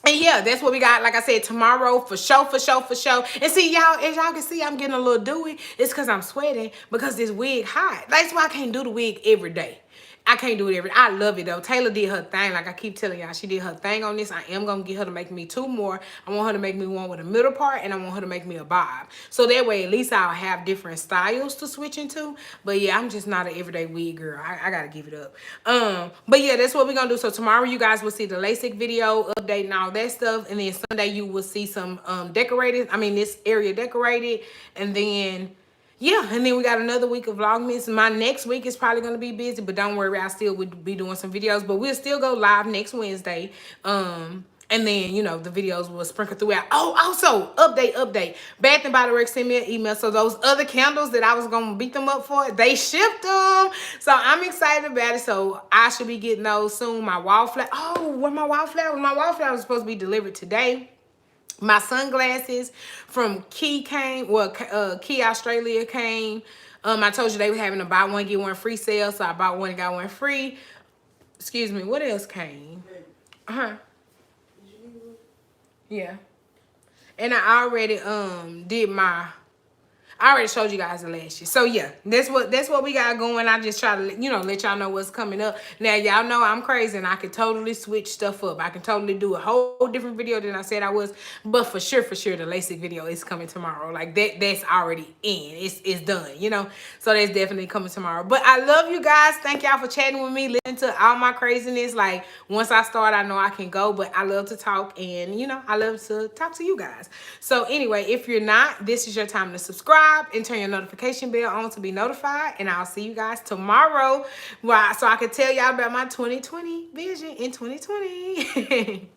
yeah, that's what we got. Like I said, tomorrow for show. And see, y'all, as y'all can see, I'm getting a little dewy. It's because I'm sweating because this wig hot. That's why I can't do the wig every day. I can't do it I love it though. Taylor did her thing. Like I keep telling y'all, she did her thing on this. I am going to get her to make me 2 more. I want her to make me one with a middle part and I want her to make me a bob. So that way at least I'll have different styles to switch into. But yeah, I'm just not an everyday wig girl. I got to give it up. But yeah, that's what we're going to do. So tomorrow you guys will see the LASIK video, update and all that stuff. And then Sunday you will see some this area decorated. And then... yeah, and then we got another week of Vlogmas. My next week is probably going to be busy, but don't worry, I still would be doing some videos. But we'll still go live next Wednesday. And then, the videos will sprinkle throughout. Oh, also, update. Bath and Body Works sent me an email. So those other candles that I was going to beat them up for, they shipped them. So I'm excited about it. So I should be getting those soon. My wallflower. Oh, where my wallflower? My wallflower was supposed to be delivered today. My sunglasses from Key came. Well, Key Australia came. I told you they were having a buy one get one free sale, so I bought one and got one free. Excuse me. What else came? Yeah. And I already I already showed you guys the lashes. So yeah, that's what we got going. I just try to, let y'all know what's coming up. Now y'all know I'm crazy and I can totally switch stuff up. I can totally do a whole different video than I said I was. But for sure, the LASIK video is coming tomorrow. Like that's already in. It's done, So that's definitely coming tomorrow. But I love you guys. Thank y'all for chatting with me, listening to all my craziness. Like once I start, I know I can go. But I love to talk and I love to talk to you guys. So anyway, if you're not, this is your time to subscribe and turn your notification bell on to be notified, and I'll see you guys tomorrow so I can tell y'all about my 2020 vision in 2020.